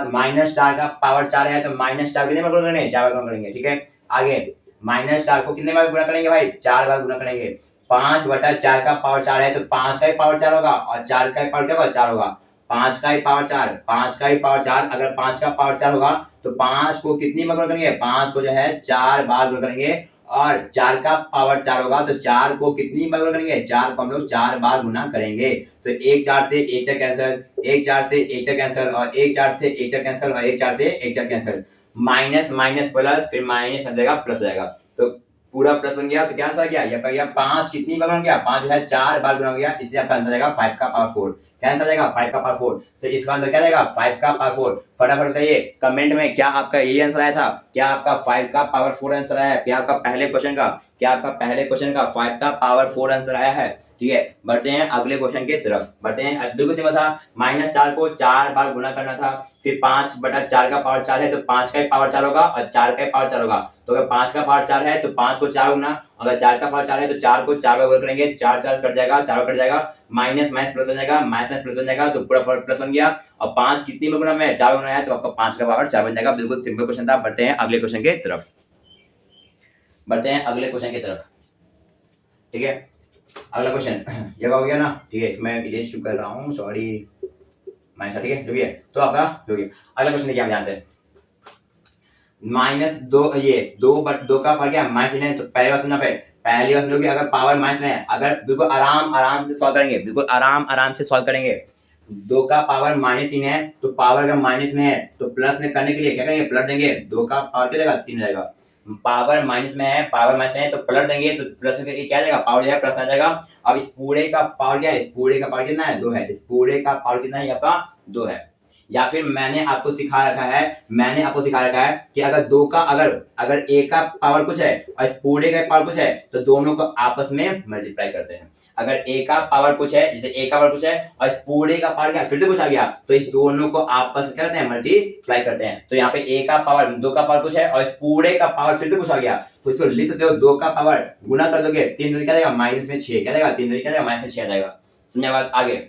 -4 का पावर 4 है तो -4 कितने बार गुना करेंगे, 4 बार गुना करेंगे, ठीक है। आगे -4 को कितने बार गुना करेंगे भाई, 4 बार गुना करेंगे। 5/4 का पावर 4 है तो 5 का ही पावर 4 होगा और 4 का ही पावर क्या होगा, 4 होगा। 5 का ही पावर 4, 5 का ही पावर 4, अगर 5 का पावर 4 होगा तो 5 को कितनी बार गुना करेंगे, 5 को जो है 4 बार गुना करेंगे। और 4 का पावर 4 होगा तो 4 को कितनी बार गुना करेंगे, 4 को हम लोग 4 बार गुना करेंगे। तो 1 4 से 1 4 कैंसिल, 1 4 से 1 4 कैंसिल और 1 4 से 1 4 कैंसिल और 1 4 से 1 4 कैंसिल। माइनस माइनस प्लस, फिर माइनस बन जाएगा प्लस हो जाएगा। तो पूरा प्लस बन गया तो क्या आंसर आ गया, ये 5 कितनी बार बन गया, 5 जो है 4 बार गुना हो गया, इसलिए आपका आंसर आएगा 5 का पावर 4। क्या आंसर आएगा, 5 का पावर 4। तो इसका आंसर क्या आएगा, 5 का पावर 4। फटाफट बताइए कमेंट में, क्या आपका यही आंसर आया था, क्या आपका 5 का पावर 4 आंसर आया है, क्या आपका पहले क्वेश्चन का 5 का पावर 4 आंसर आया है, ठीक है। बढ़ते हैं अगले क्वेश्चन की तरफ, बिल्कुल सिंपल था। -4 को 4 बार गुना करना था, फिर 5/4 का पावर 4 है तो 5 का ही पावर 4 होगा और 4 का ही पावर 4 होगा। तो अगर 5 का पावर 4 है तो 5 को 4 गुना, अगर 4 का पावर 4 है तो 4 को 4 बार गुना करेंगे, 4 4 कट जाएगा, 4 कट जाएगा, माइनस माइनस प्लस हो जाएगा, माइनस प्लस हो जाएगा तो पूरा प्लस बन गया। और 5 कितनी गुना में, 4 गुना है तो आपका 5 का पावर 4 बन जाएगा। बिल्कुल सिंपल क्वेश्चन था। बढ़ते हैं अगले क्वेश्चन की तरफ, ठीक है। अगला क्वेश्चन ये हो गया ना, ठीक है। इसमें इरेज क्यों कर रहा हूँ, सॉरी माइनस, ठीक है, जो भी है। तो आपका जो भी अगला क्वेश्चन देखिए ध्यान से, -2, ये 2/2 का पावर क्या माइनस है, तो पहली बात सुनना पहली बात सुनोगे, अगर पावर माइनस में है, अगर बिल्कुल आराम से सॉल्व करेंगे, बिल्कुल आराम से सॉल्व करेंगे। 2 का पावर -3 है तो पावर अगर माइनस में है तो प्लस में करने के लिए क्या करेंगे, पलट देंगे। 2 का पावर क्या जाएगा, 3 जाएगा। पावर माइनस में है तो पलट देंगे तो प्लस में करके क्या जाएगा, पावर जो है प्लस आ जाएगा। अब इस पूरे का पावर क्या है, इस पूरे का पावर कितना है, 2 है। इस पूरे का पावर कितना है, आपका 2 है। या फिर मैंने आपको सिखा रखा है कि अगर 2 का अगर a का पावर कुछ है और इस पूरे का पावर कुछ है तो दोनों को आपस में मल्टीप्लाई करते हैं। अगर a का पावर कुछ है, जैसे a का पावर कुछ है और इस पूरे का पावर क्या फिर से कुछ आ गया, तो इस दोनों को आपस में क्या करते हैं, मल्टीप्लाई करते हैं। तो यहाँ पे a का पावर 2 का पावर कुछ है और इस पूरे का पावर फिर से कुछ आ गया, तो इसको लिख सकते हो 2 का पावर गुना कर दोगे 3 क्या जाएगा, -6 क्या जाएगा, 3 क्या जाएगा, -6 आ जाएगा। समझे बात। आगे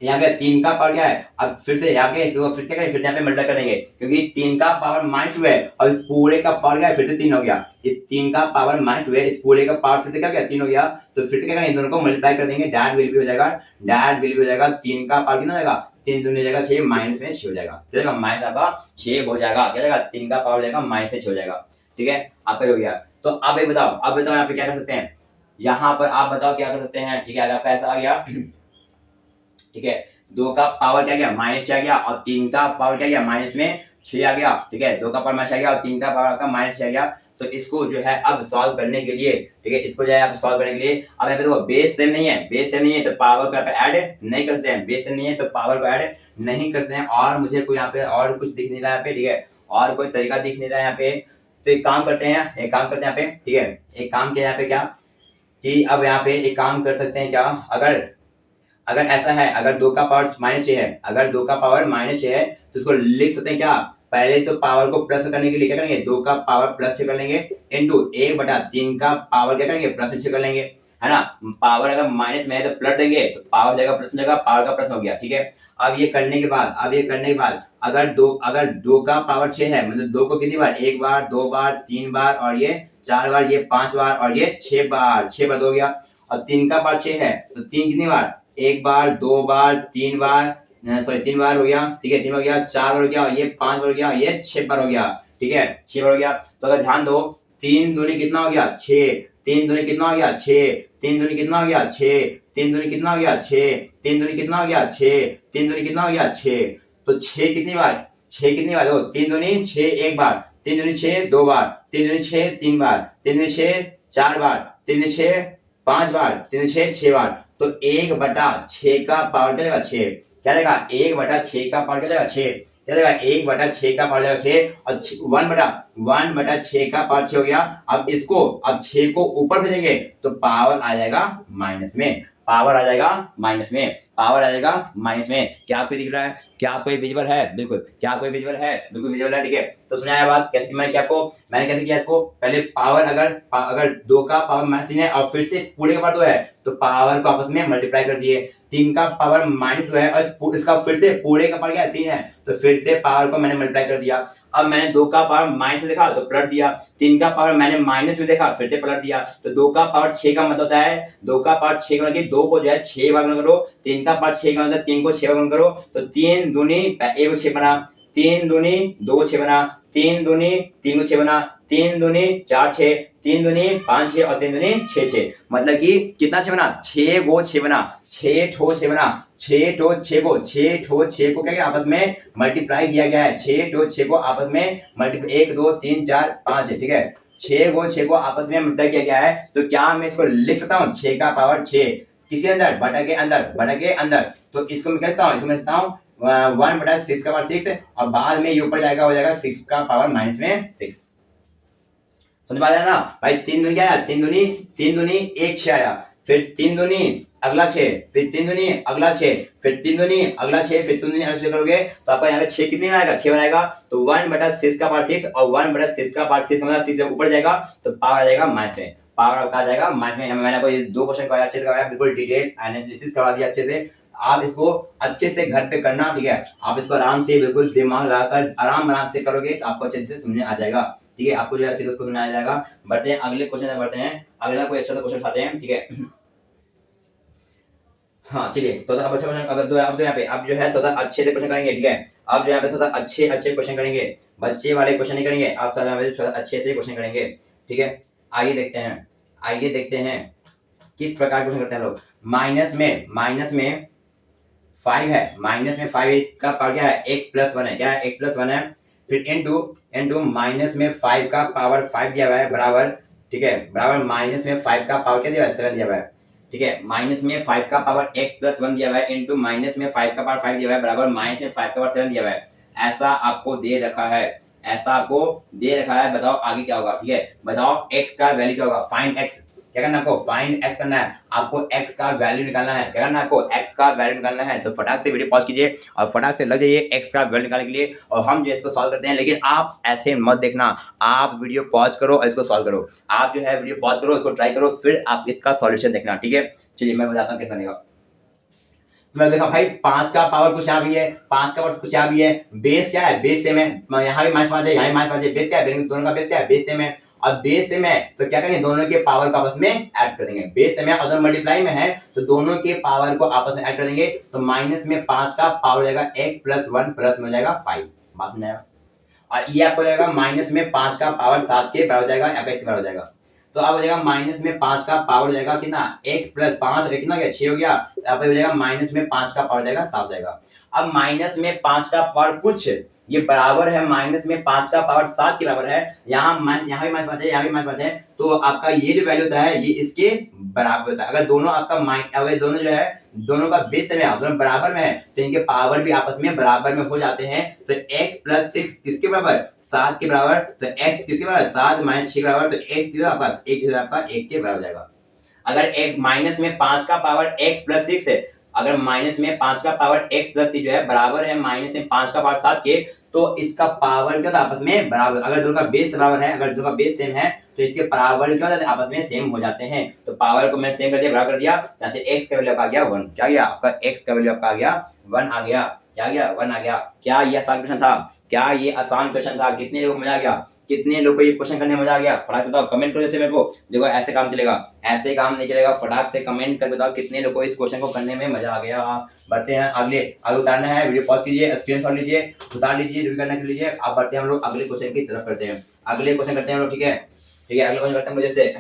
यहाँ पे 3 का पावर क्या है, अब फिर से यहाँ पे इसको फिर से करें, फिर से यहाँ पे मल्टीप्लाई कर देंगे क्योंकि 3 का पावर -2 है और इस पूरे का पावर क्या है, फिर से 3 हो गया। इस 3 का पावर -2 है, इस पूरे का पावर फिर से क्या हो गया, 3 हो गया। तो फिर से क्या करेंगे, इन दोनों को मल्टीप्लाई कर देंगे, डैट विल भी हो जाएगा, डैट विल भी हो जाएगा। 3 का पावर कितना हो जाएगा, 3 दूनी हो जाएगा 6, माइनस में 6 हो जाएगा, ठीक है, माइनस आपका 6 हो जाएगा, क्या जाएगा, 3 का पावर हो जाएगा माइनस में 6 हो जाएगा, ठीक है, आपका हो गया। तो अब ये बताओ, अब बताओ यहाँ पे क्या कर सकते हैं, यहाँ पर आप बताओ क्या कर सकते हैं, ठीक है, आपका ऐसा आ गया, ठीक है, 2 का पावर क्या गया, -6 आ गया और 3 का पावर क्या गया, माइनस में 6 आ गया, ठीक है, 2 का पावर -6 आ गया और 3 का पावर आपका -6 आ गया। तो इसको जो है अब सॉल्व करने के लिए, ठीक है, इसको जो है अब सॉल्व करने के लिए, अब यहाँ पे देखो बेस सेम नहीं है, बेस सेम नहीं है तो पावर को ऐड नहीं कर सकते हैं, बेस सेम नहीं है तो पावर को ऐड नहीं कर सकते हैं। और मुझे कोई यहाँ पे और कुछ दिख नहीं रहा है यहाँ पे, ठीक है, और कोई तरीका दिख नहीं रहा है यहाँ पे। तो एक काम करते हैं, एक काम करते हैं यहाँ पे, ठीक है, एक काम किया यहाँ पे क्या कि अब यहाँ पे एक काम कर सकते हैं क्या, अगर अगर ऐसा है, अगर 2 का पावर -6 है, अगर 2 का पावर -6 है तो इसको लिख सकते हैं क्या, पहले तो पावर को प्लस करने के लिए क्या करेंगे, 2 का पावर प्लस 6 कर लेंगे इनटू 1/3 का पावर क्या करेंगे, प्लस 6 कर लेंगे, है ना। पावर अगर माइनस में है तो प्लस देंगे तो पावर हो जाएगा प्लस हो जाएगा, पावर का प्लस हो गया, ठीक है। अब ये करने के बाद, अब ये करने के बाद अगर 2 का पावर 6 है, मतलब 2 को कितनी बार, 1 बार, 2 बार, 3 बार और ये 4 बार, ये 5 बार और ये 6 बार, 6 बार हो गया। और 3 का पावर 6 है तो 3 कितनी बार, 1 बार, 2 बार, 3 बार, सॉरी 3 बार हो गया, ठीक है, 3 हो गया, 4 बार हो गया, ये 5 बार हो गया, ये 6 बार हो गया, ठीक है, 6 बार हो गया। तो अगर ध्यान दो, 3 दूनी कितना हो गया, 6, 3 दूनी कितना हो गया, 6, 3 दूनी कितना हो गया, 6, 3 दूनी कितना हो गया, 6, 3 दूनी कितना हो गया, 6, 3 दूनी कितना हो गया, 6। तो 6 कितनी बार, 6 कितनी बार, देखो 3 दूनी 6 एक बार, 3 दूनी 6 2 बार, 3 दूनी 6 3 बार, 3 दूनी 6 4 बार, 3 दूनी 6 5 बार, 3 दूनी 6 6 बार। तो 1/6 का पावर क्या जाएगा, 6, क्या जाएगा, 1/6 का पावर क्या जाएगा, 6, क्या जाएगा, 1/6 का पावर जाएगा 6 और 1/6 का पावर 6 हो गया। अब इसको, अब 6 को ऊपर भेजेंगे तो पावर आ जाएगा माइनस में, पावर आ जाएगा माइनस में, पावर आ जाएगा माइनस में। क्या आपको दिख रहा है, क्या आपको ये विजुअल है, बिल्कुल, क्या आपको विजुअल है, बिल्कुल विजुअल है, ठीक है। तो सुना है बात कैसे, मैंने क्या आपको, मैंने कैसे किया इसको, पहले पावर अगर 2 का पावर -3 है और फिर से पूरे का पावर 2 है तो पावर को आपस में मल्टीप्लाई कर दिए, 3 का पावर -2 है और इसका फिर से पूरे का पावर क्या है, 3 है, तो फिर से पावर को मैंने मल्टीप्लाई कर दिया। अब मैंने 2 का पावर माइनस में देखा तो पलट दिया, 3 का पावर मैंने माइनस में देखा फिर से पलट दिया। तो 2 का पावर 6 का मतलब होता है, 2 का पावर 6 का मतलब 2 को जो है 6 बार गुणा करो, 3 का पावर 6 का मतलब 3 को 6 बार गुणा करो, तो 3 दूनी 1 को 6 बना, 3 दूनी 2 को 6 बना, 3 दूनी 3 को 6 बना, 3 दूनी 4 6, 3 दूनी 5 6 और 3 दूनी 6 6, मतलब कि कितना 6 बना, 6 गो 6 बना, 6 ठो 6 बना, 6 ठो 6 को, 6 ठो 6 को क्या किया, आपस में मल्टीप्लाई किया गया है, 6 ठो 6 को आपस में मल्टीप्लाई, 1 2 3 4 5 है, ठीक है, 6 गो 6 को आपस में मल्टीप्लाई किया गया है। तो क्या मैं इसको लिख सकता हूँ, 6 का पावर 6 किसी अंदर, बटा के अंदर, बटा के अंदर, तो इसको मैं कहता हूँ, इसको मैं लिखता हूँ 1/6 का पावर 6 और बाद में ये ऊपर जाएगा, हो जाएगा 6 का पावर माइनस में 6। समझ पा रहे हैं ना भाई, 3 दूनी क्या आया, 3 दूनी 1 6 आया, फिर 3 दूनी अगला 6, फिर 3 दूनी अगला 6, फिर 3 दूनी अगला 6, फिर 3 दूनी अगला 6 करोगे तो आपका यहाँ पे 6 कितने आएगा, 6 बनाएगा। तो 1/6 का पावर 6 और 1/6 का पावर 6 मतलब 6 ऊपर जाएगा तो पावर आ जाएगा माइनस में, पावर आपका आ जाएगा माइनस में। मैंने आपको ये 2 क्वेश्चन करवाया, अच्छे से करवाया, बिल्कुल डिटेल एनालिसिस करवा दिया अच्छे से। आप इसको अच्छे से घर पे करना, ठीक है, आप इसको आराम से बिल्कुल दिमाग लगाकर आराम से करोगे तो आपको अच्छे से समझ आ जाएगा, ठीक है, आपको जो अच्छे से उसको समझ आ जाएगा। बढ़ते हैं अगले क्वेश्चन में, बढ़ते हैं अगला कोई अच्छा सा क्वेश्चन उठाते हैं, ठीक है। हाँ चलिए, तो अब अच्छा क्वेश्चन, अब दो यहाँ पे अब जो है थोड़ा अच्छे से क्वेश्चन करेंगे, ठीक है, अब जो यहाँ पे थोड़ा अच्छे क्वेश्चन करेंगे, बच्चे वाले क्वेश्चन नहीं करेंगे, आप थोड़ा अच्छे क्वेश्चन करेंगे, ठीक है। आइए देखते हैं किस प्रकार क्वेश्चन करते हैं लोग। माइनस में 5 है, माइनस में 5 है, इसका पावर क्या है, x+1 है, क्या है, x+1 है, फिर इनटू माइनस में 5 का पावर 5 दिया हुआ है बराबर, ठीक है, बराबर माइनस में 5 का पावर क्या दिया हुआ है, 7 दिया हुआ है, ठीक है, माइनस में 5 का पावर x+1 दिया हुआ है इनटू माइनस में 5 का पावर 5 दिया हुआ है बराबर माइनस में 5 का पावर 7 दिया हुआ है। ऐसा आपको दे रखा है, बताओ आगे क्या होगा, ठीक है, बताओ x का वैल्यू क्या होगा, फाइंड x, क्या करना है आपको, फाइंड x करना है, आपको x का वैल्यू निकालना है, क्या करना है आपको, x का वैल्यू निकालना है। तो फटाक से वीडियो पॉज कीजिए और फटाक से लग जाइए x का वैल्यू निकालने के लिए, और हम जो इसको सॉल्व करते हैं। लेकिन आप ऐसे मत देखना, आप वीडियो पॉज करो और इसको सॉल्व करो, आप जो है वीडियो पॉज करो, इसको ट्राई करो, फिर आप इसका सॉल्यूशन देखना, ठीक है। चलिए मैं बताता हूँ कैसा बनेगा। तो मैं देखा भाई 5 का पावर कुछ यहाँ भी है, 5 का पावर कुछ यहाँ भी है, बेस क्या है, बेस सेम है, यहाँ भी -5 है, यहाँ भी -5 है, बेस क्या है, दोनों का बेस क्या है, बेस सेम है। और बेस सेम है तो क्या करेंगे, दोनों के पावर को आपस में ऐड कर देंगे। बेस सेम है और दोनों मल्टीप्लाई में है तो दोनों के पावर को आपस में ऐड कर देंगे। तो माइनस में 5 का पावर हो जाएगा x + 1 प्लस में हो जाएगा 5। बात समझ आया। और ये आपको हो जाएगा माइनस में 5 का पावर 7 के बराबर हो जाएगा, या x बराबर हो जाएगा। तो अब हो जाएगा माइनस में 5 का पावर हो जाएगा कितना, x + 5 कितना हो गया, 6 हो गया। यहाँ पे हो जाएगा माइनस में 5 का पावर हो जाएगा 7 हो जाएगा। अब माइनस में 5 का पावर कुछ ये बराबर है माइनस में 5 का पावर 7 के बराबर है। यहाँ भी -5 है, यहाँ भी -5 है, तो आपका ये जो वैल्यू होता है ये इसके बराबर होता है। अगर दोनों आपका अगर दोनों जो है दोनों का बेस सेम है, दोनों बराबर में है, तो इनके पावर भी आपस में बराबर में हो जाते हैं। तो x + 6 किसके बराबर, 7 के बराबर। तो x किसके बराबर, 7 - 6 के बराबर। तो x जो आपका 1 के बराबर हो जाएगा। अगर x माइनस में 5 का पावर x + 6 है, अगर माइनस में 5 का पावर x + 6 जो है बराबर है माइनस में 5 का पावर 7 के, तो इसका पावर क्या होता है आपस में बराबर। अगर दोनों का बेस बराबर है, अगर दोनों का बेस सेम है तो इसके पावर क्या होता है आपस में सेम हो जाते हैं। तो पावर को मैं सेम कर दिया, बराबर कर दिया, यहाँ से x का वैल्यू आ गया 1। क्या गया आपका x का वैल्यू आपका आ गया 1 आ गया। क्या गया 1 आ गया। क्या ये आसान क्वेश्चन था, क्या ये आसान क्वेश्चन था। कितने लोगों को मजा आ गया, कितने लोगों को ये क्वेश्चन करने में मजा आ गया, फटाक से बताओ, कमेंट करो। जैसे मेरे को देखो ऐसे काम चलेगा, ऐसे काम नहीं चलेगा। फटाक से कमेंट कर बताओ कितने लोगों को इस क्वेश्चन को करने में मजा आ गया। बढ़ते हैं आगे उतारना है, वीडियो पॉज कीजिए, स्क्रीनशॉट लीजिए, उतार लीजिए, जो भी करना कर लीजिए। अब बढ़ते हैं हम लोग अगले क्वेश्चन की तरफ करते हैं। अगले क्वेश्चन करते हैं हम लोग, ठीक है अगले क्वेश्चन करते हैं। मुझे से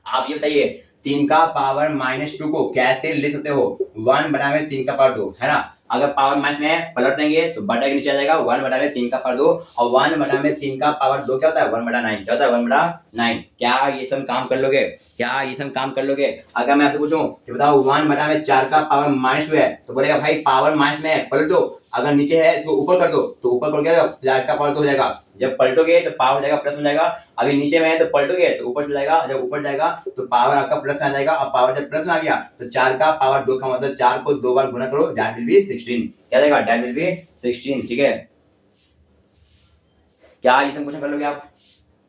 आप ये बताइए 3 का पावर -2 को कैसे लिख सकते हो, 1/3 का पावर 2 है ना। अगर पावर माइनस में पलट देंगे तो बटा के नीचे आ जाएगा 1/3 का पावर 2। और 1/3 का पावर 2 क्या होता है 1/9। क्या होता है 1/9। क्या ये सब काम कर लोगे, क्या ये सब काम कर लोगे। अगर मैं आपसे पूछूं कि बताओ 1/4 का पावर -2 है, तो बोलेगा भाई पावर माइनस में है पलट दो, अगर नीचे है तो ऊपर कर दो, तो ऊपर कर दिया 4 का पावर 2 हो जाएगा। जब पलटोगे तो पावर हो जाएगा प्लस हो जाएगा। अभी नीचे में है तो पलटोगे तो ऊपर चला जाएगा, जब ऊपर जाएगा तो पावर आपका प्लस में आ जाएगा। और पावर जब प्लस में आ गया तो 4 का पावर 2 का मतलब 4 को 2 बार गुना करो, दैट विल बी 16। क्या जाएगा, दैट विल बी 16। ठीक है, क्या ये सब क्वेश्चन कर लोगे आप,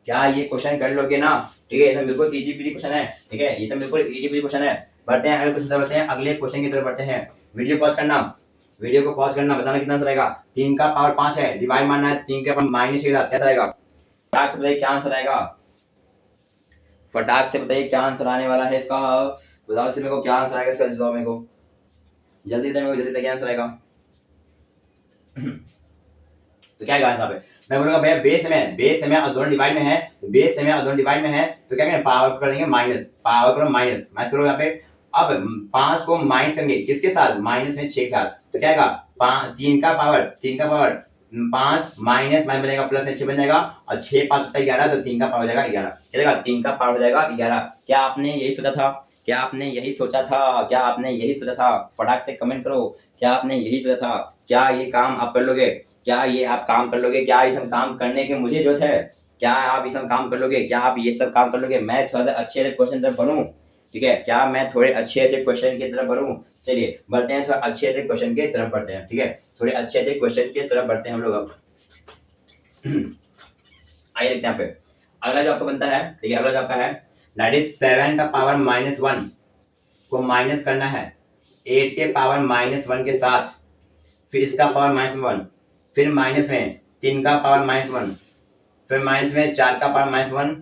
क्या ये क्वेश्चन कर लोगे ना। ठीक है, ये सब बिल्कुल इजी पीजी क्वेश्चन है। ठीक है, ये सब बिल्कुल इजी पीजी क्वेश्चन है। बढ़ते हैं अगले क्वेश्चन, बढ़ते हैं अगले क्वेश्चन की तरफ बढ़ते हैं। वीडियो पॉज करना, वीडियो को पॉज करना, बताना कितना आंसर आएगा। 3 का पावर 5 है, डिवाइड मारना है 3 के पावर -6 के साथ, कैसा आएगा। फटाक से बताइए क्या आंसर आएगा, फटाक से बताइए क्या आंसर आने वाला है इसका। बताओ मेरे को क्या आंसर आएगा इसका, जवाब मेरे को जल्दी बताइए, मेरे को जल्दी क्या आंसर आएगा। तो क्या आंसर पे मैं बोलूंगा भैया बेस में और दोनों डिवाइड में है, बेस में और दोनों डिवाइड में है, तो क्या करेंगे पावर कर देंगे माइनस, पावर करो माइनस करो यहाँ पे। अब 5 को माइनस करेंगे किसके साथ, -6 के साथ। तो क्या आएगा 3 का पावर 5 माइनस बनेगा प्लस 6 बन जाएगा, और 6 5 होता है 11, तो 3 का पावर हो जाएगा 11। चलेगा 3 का पावर हो जाएगा 11। क्या आपने यही सोचा था, क्या आपने यही सोचा था, क्या आपने यही सोचा था। फटाक से कमेंट करो, क्या आपने यही सोचा था। क्या ये काम आप कर लोगे, क्या ये आप काम कर लोगे, क्या ये सब काम करने के मुझे जरूरत है, क्या आप ये सब काम कर लोगे, क्या आप ये सब काम कर लोगे। मैं थोड़ा सा अच्छे क्वेश्चन तरफ बढ़ूं, ठीक है, क्या मैं थोड़े अच्छे क्वेश्चन की तरफ बढ़ूं। चलिए बढ़ते हैं, थोड़ा अच्छे क्वेश्चन की तरफ बढ़ते हैं। ठीक है, थोड़े अच्छे क्वेश्चन की तरफ बढ़ते हैं हम लोग। अब आइए देखते हैं यहाँ पे अगला जो आपका बनता है। ठीक है, अगला जो आपका है दैट इज 7 का पावर -1 को माइनस करना है 8 के पावर -1 के साथ, फिर इसका पावर -1, फिर माइनस में 3 का पावर -1, फिर माइनस में 4 का पावर -1,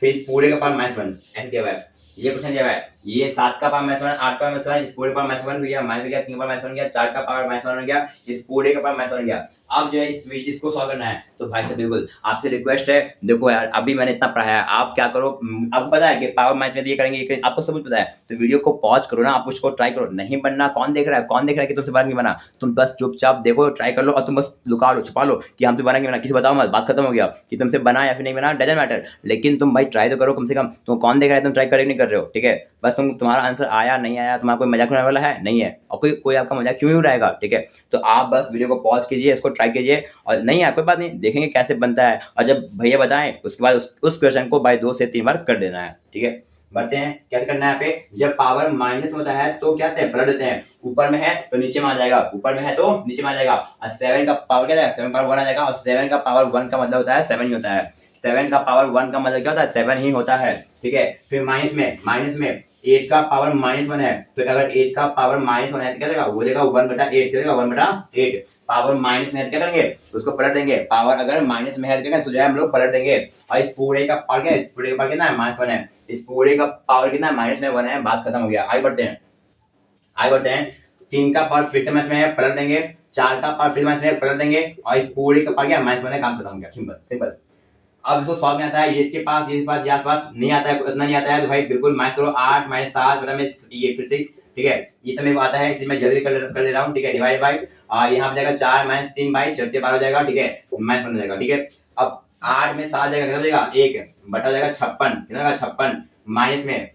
फिर इस पूरे का पावर -1। ऐसे दिया हुआ है, ये क्वेश्चन दिया हुआ है। ये 7 का पावर -1, 8 का पावर -1, इस पूरे का पावर -1 हो गया, माइनस हो गया, 3 का पावर -1 हो गया, 4 का पावर -1 हो गया, इस पूरे का पावर -1 हो गया। अब जो है इसको सॉल्व करना है। तो भाई साहब बिल्कुल आपसे रिक्वेस्ट है, देखो यार अभी मैंने इतना पढ़ाया है, आप क्या करो, आपको पता है कि पावर -1 ये करेंगे, आपको सब कुछ पता है, तो वीडियो को पॉज करो ना, आप उसको ट्राई करो। नहीं बनना, कौन देख रहा है कि तुमसे बार नहीं बना, तुम बस चुपचाप देखो, ट्राई कर लो, और तुम बस लुका लो, छुपा लो कि हम तो बना नहीं बना, किसी बताओ मत, बात खत्म हो गया कि तुमसे बना या फिर नहीं बना, डजंट मैटर। लेकिन तुम भाई ट्राई तो करो कम से कम। तुम कौन देख रहा है, तुम ट्राई कर नहीं कर रहे हो। ठीक है, बस तुम्हारा आंसर आया नहीं आया, तुम्हारा कोई मजाक उड़ाने वाला है नहीं है, और कोई आपका मजाक क्यों ही उड़ाएगा। ठीक है, तो आप बस वीडियो को पॉज कीजिए, इसको ट्राई कीजिए, और नहीं है कोई बात नहीं, देखेंगे कैसे बनता है, और जब भैया बताएं उसके बाद उस क्वेश्चन को भाई 2 से 3 बार कर देना है। ठीक है, बढ़ते हैं कैसे करना है। यहाँ पे जब पावर माइनस में होता है तो क्या होता है, पलट देते हैं, ऊपर में है तो नीचे में आ जाएगा, ऊपर में है तो नीचे में आ जाएगा। और 7 का पावर क्या जाएगा, 7 पावर 1 आ जाएगा, और 7 का पावर 1 का मतलब होता है 7 ही होता है। 7 का पावर 1 का मतलब क्या होता है, 7 ही होता है। ठीक है, फिर माइनस में 8 का पावर -1 है, तो अगर 8 का पावर -1 है तो क्या देगा, वो देगा 1/8, क्या देगा 1/8। पावर माइनस में है तो क्या करेंगे, उसको पलट देंगे। पावर अगर माइनस में है तो क्या है, हम लोग पलट देंगे। और इस पूरे का पावर क्या है, इस पूरे का पावर कितना है, -1 है। इस पूरे का पावर कितना है, -1 है। बात खत्म हो गया। आगे बढ़ते हैं, आगे बढ़ते हैं। 3 का पावर फिर से माइनस में है, पलट देंगे। 4 का पावर फिर माइनस में है, पलट देंगे। और इस पूरे का पावर क्या है, -1 है। काम खत्म हो गया, सिंपल सिंपल। अब इसको सॉल्व में आता है, ये इसके पास, ये पास, यहाँ पास नहीं आता है, उतना नहीं आता है, तो भाई बिल्कुल माइनस करो। 8 - 7 बटा में ये फिर 6, ठीक है। ये सब मेरे को आता है, इसलिए मैं जल्दी कर ले रहा हूँ, ठीक है। डिवाइड बाई यहाँ पे जाएगा 4 - 3 बाई 4 12 हो जाएगा, ठीक है। -1 हो जाएगा, ठीक है। अब 8 में 7 जाएगा, कितना हो जाएगा, 1 बटा जाएगा 56, कितना होगा 56 माइनस में,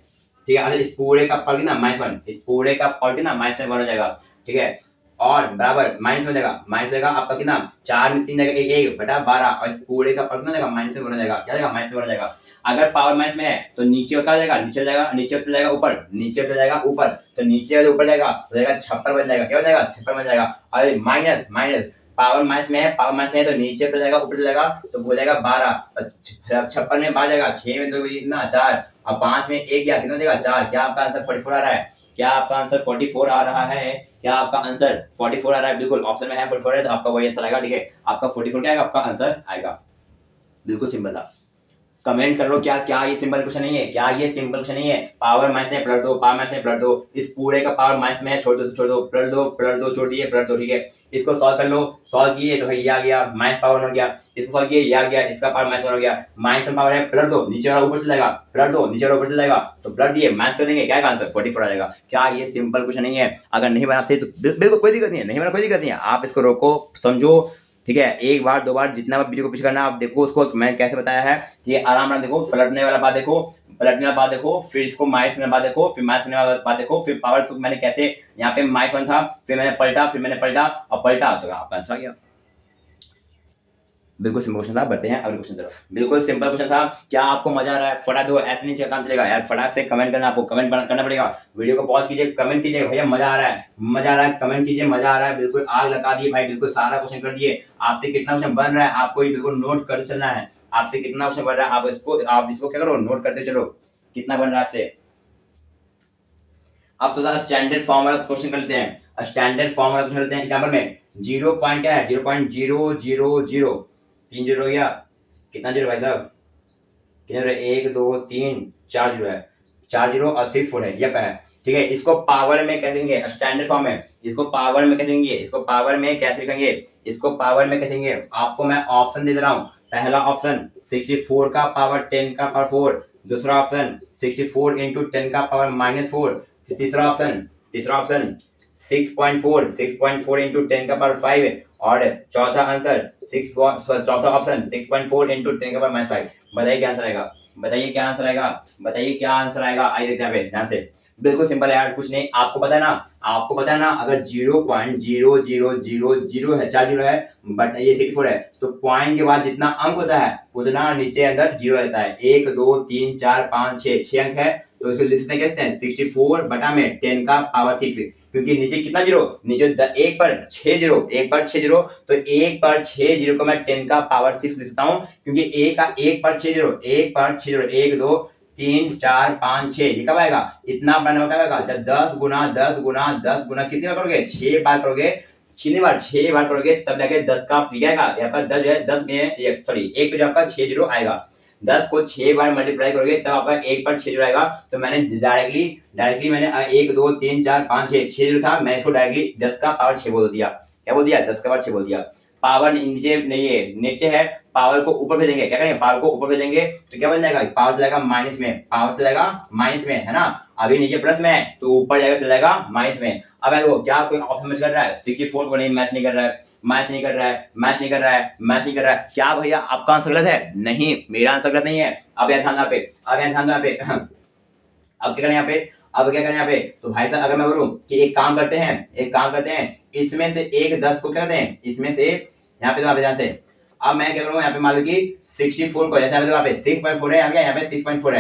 ठीक है। अच्छा, इस पूरे का पावर कितना, -1, इस पूरे का पावर कितना, -1 हो जाएगा, ठीक है। और बराबर माइनस हो जाएगा, माइनस हो जाएगा आपका कितना, 4 में 3 जाएगा 1 बटा 12, और इस पूरे का पावर कितना जाएगा, माइनस में हो जाएगा, क्या जाएगा, माइनस में हो जाएगा। अगर पावर माइनस में है तो नीचे क्या जाएगा, नीचे जाएगा, नीचे चल जाएगा ऊपर, नीचे चल जाएगा ऊपर, तो नीचे वाले ऊपर जाएगा, तो जाएगा 56 बन जाएगा, क्या हो जाएगा, 56 बन जाएगा। और माइनस माइनस पावर माइनस में है, पावर माइनस में है तो नीचे चल जाएगा, ऊपर चल जाएगा, तो हो जाएगा 12। 56 में 12 जाएगा, 6 में 2 कितना 4, और 5 में 1 गया, कितना देगा 4। क्या आपका आंसर 44 आ रहा है, क्या आपका आंसर 44 आ रहा है, क्या आपका आंसर 44 आ रहा है। बिल्कुल ऑप्शन में है 44 है, तो आपका वही आंसर आएगा, ठीक है। आपका 44 क्या आएगा, आपका आंसर आएगा। बिल्कुल सिंपल था। कमेंट कर लो, क्या क्या ये सिंपल क्वेश्चन नहीं है, क्या ये सिंपल क्वेश्चन नहीं है। पावर माइनस में पलट दो, पावर माइनस में पलट दो, इस पूरे का पावर माइनस में है, छोड़ दो, पलट दो, छोड़ दिए, पलट दो, ठीक है। इसको सॉल्व कर लो, सॉल्व किए तो ये आ गया, माइनस पावर हो गया। इसको सॉल्व किए, ये आ गया, इसका पावर माइनस हो गया। माइनस में पावर है, पलट दो, नीचे वाला ऊपर चल जाएगा, पलट दो, नीचे वाला ऊपर चल जाएगा, तो पलट दिए, माइनस कर देंगे, क्या आंसर 44 आ जाएगा। क्या ये सिंपल क्वेश्चन नहीं है। अगर नहीं बना सकते तो बिल्कुल कोई दिक्कत नहीं है, नहीं बना कोई दिक्कत नहीं है। आप इसको रोको, समझो, ठीक है। एक बार 2 बार जितना बार वीडियो को पीछे करना, आप देखो उसको मैंने कैसे बताया है, ये आराम आराम देखो। पलटने वाला बात देखो, पलटने वाला बात देखो, फिर इसको माइनस में बात देखो, फिर माइनस में वाला बात देखो, फिर पावर को मैंने कैसे, यहाँ पे -1 था, फिर मैंने पलटा, और पलटा, तो आपका आंसर आ गया। बिल्कुल सिंपल क्वेश्चन था। बढ़ते हैं अगले क्वेश्चन तरफ। बिल्कुल सिंपल क्वेश्चन था। क्या आपको मजा आ रहा है, फटाक दो, ऐसे नहीं काम चलेगा यार। फटाक से कमेंट करना, आपको कमेंट करना पड़ेगा। वीडियो को पॉज कीजिए, कमेंट कीजिए, भैया मजा आ रहा है, मजा आ रहा है, कमेंट कीजिए, मजा आ रहा है। बिल्कुल आग लगा दिए भाई, बिल्कुल सारा क्वेश्चन कर दिए। आपसे कितना क्वेश्चन बन रहा है, आपको ये बिल्कुल नोट कर चलना है। आपसे कितना क्वेश्चन बन रहा है, आप इसको क्या करो, नोट करते चलो, कितना बन रहा है आपसे। अब तो स्टैंडर्ड फॉर्म वाला क्वेश्चन कर लेते हैं। स्टैंडर्ड फॉर्म वाला क्वेश्चन लेते हैं। एग्जांपल में 0 पॉइंट क्या है, 0.000 3 जीरो गया, कितना जीरो भाई साहब, कितना जीरो, 1 2 3 4 जीरो है, 4 जीरो और 6 4 है, ये है, ठीक है। इसको पावर में कैसे लिखेंगे, स्टैंडर्ड फॉर्म में। इसको पावर में कैसे लिखेंगे, इसको पावर में कैसे लिखेंगे, इसको पावर में कैसे लिखेंगे। आपको मैं ऑप्शन दे रहा हूँ। पहला ऑप्शन 64 का पावर 10 का पावर 4, दूसरा ऑप्शन 64 इंटू 10 का पावर -4, तीसरा ऑप्शन 6.4 इंटू 10 का पावर 5, और चौथा आंसर चौथा ऑप्शन 6.4 इंटू 10 का पावर -5। बताइए क्या आंसर आएगा, बताइए क्या आंसर आएगा, बताइए क्या आंसर आएगा। आइए देखते हैं ध्यान से। बिल्कुल सिंपल है यार, कुछ नहीं। आपको पता है ना, आपको पता है ना, अगर 0.0000 है, 4 जीरो है, बट ये 64 है, तो पॉइंट के बाद जितना अंक होता है उतना नीचे अंदर जीरो रहता है। 1 2 3 4 5 6 अंक है, तो इसको लिखते कैसे हैं, 64 बटा में 10 का पावर 6, क्योंकि नीचे कितना जीरो, नीचे 1 पर 6 जीरो, 1 पर 6 जीरो, तो 1 पर 6 जीरो को मैं 10 का पावर 6 लिखता हूँ, क्योंकि 1 पर 6 जीरो, 1 पर 6 जीरो, 1 2 3 4 5 6, ये कब आएगा, इतना बड़ा नंबर कब आएगा, जब 10 गुना 10 गुना 10 गुना कितनी बार करोगे, 6 बार करोगे, 6 बार करोगे, तब जाके 10 का आएगा। यहाँ पर 10 है, 10 में सॉरी 1 पे जो आपका 6 जीरो आएगा, 10 को 6 बार मल्टीप्लाई करोगे तब आपका 1 पर 6 जीरो आएगा। तो मैंने डायरेक्टली मैंने 1 2 3 4 5 6 जीरो था, मैं इसको डायरेक्टली 10 का पावर 6 बोल दिया। क्या बोल दिया, 10 का पावर 6 बोल दिया। पावर नीचे नहीं है, नीचे है, पावर को ऊपर भेजेंगे, क्या करेंगे, पावर को ऊपर भेजेंगे तो क्या बन जाएगा, पावर चलेगा माइनस में, पावर चलेगा माइनस में, है ना। अभी नीचे प्लस में है तो ऊपर जाएगा, चलेगा माइनस में। अब देखो क्या कोई ऑप्शन मैच कर रहा है, 64 को नहीं मैच नहीं कर रहा है, मैच नहीं कर रहा है, मैच नहीं कर रहा है, मैच नहीं कर रहा है। क्या भैया आपका आंसर गलत है, नहीं मेरा आंसर गलत नहीं है। अब यहाँ ध्यान दो, यहाँ पे अब यहाँ ध्यान दो, यहाँ पे अब क्या करें यहाँ पे, अब क्या करें यहाँ पे, तो भाई साहब अगर मैं बोलूं कि एक काम करते हैं, इसमें से एक 10 को क्या करते हैं, इसमें से यहाँ पे तो आप ध्यान से, अब मैं क्या करूँ, यहाँ पे मान लो कि 64 को, जैसे यहाँ पे 6.4 है, यहाँ पे 6.4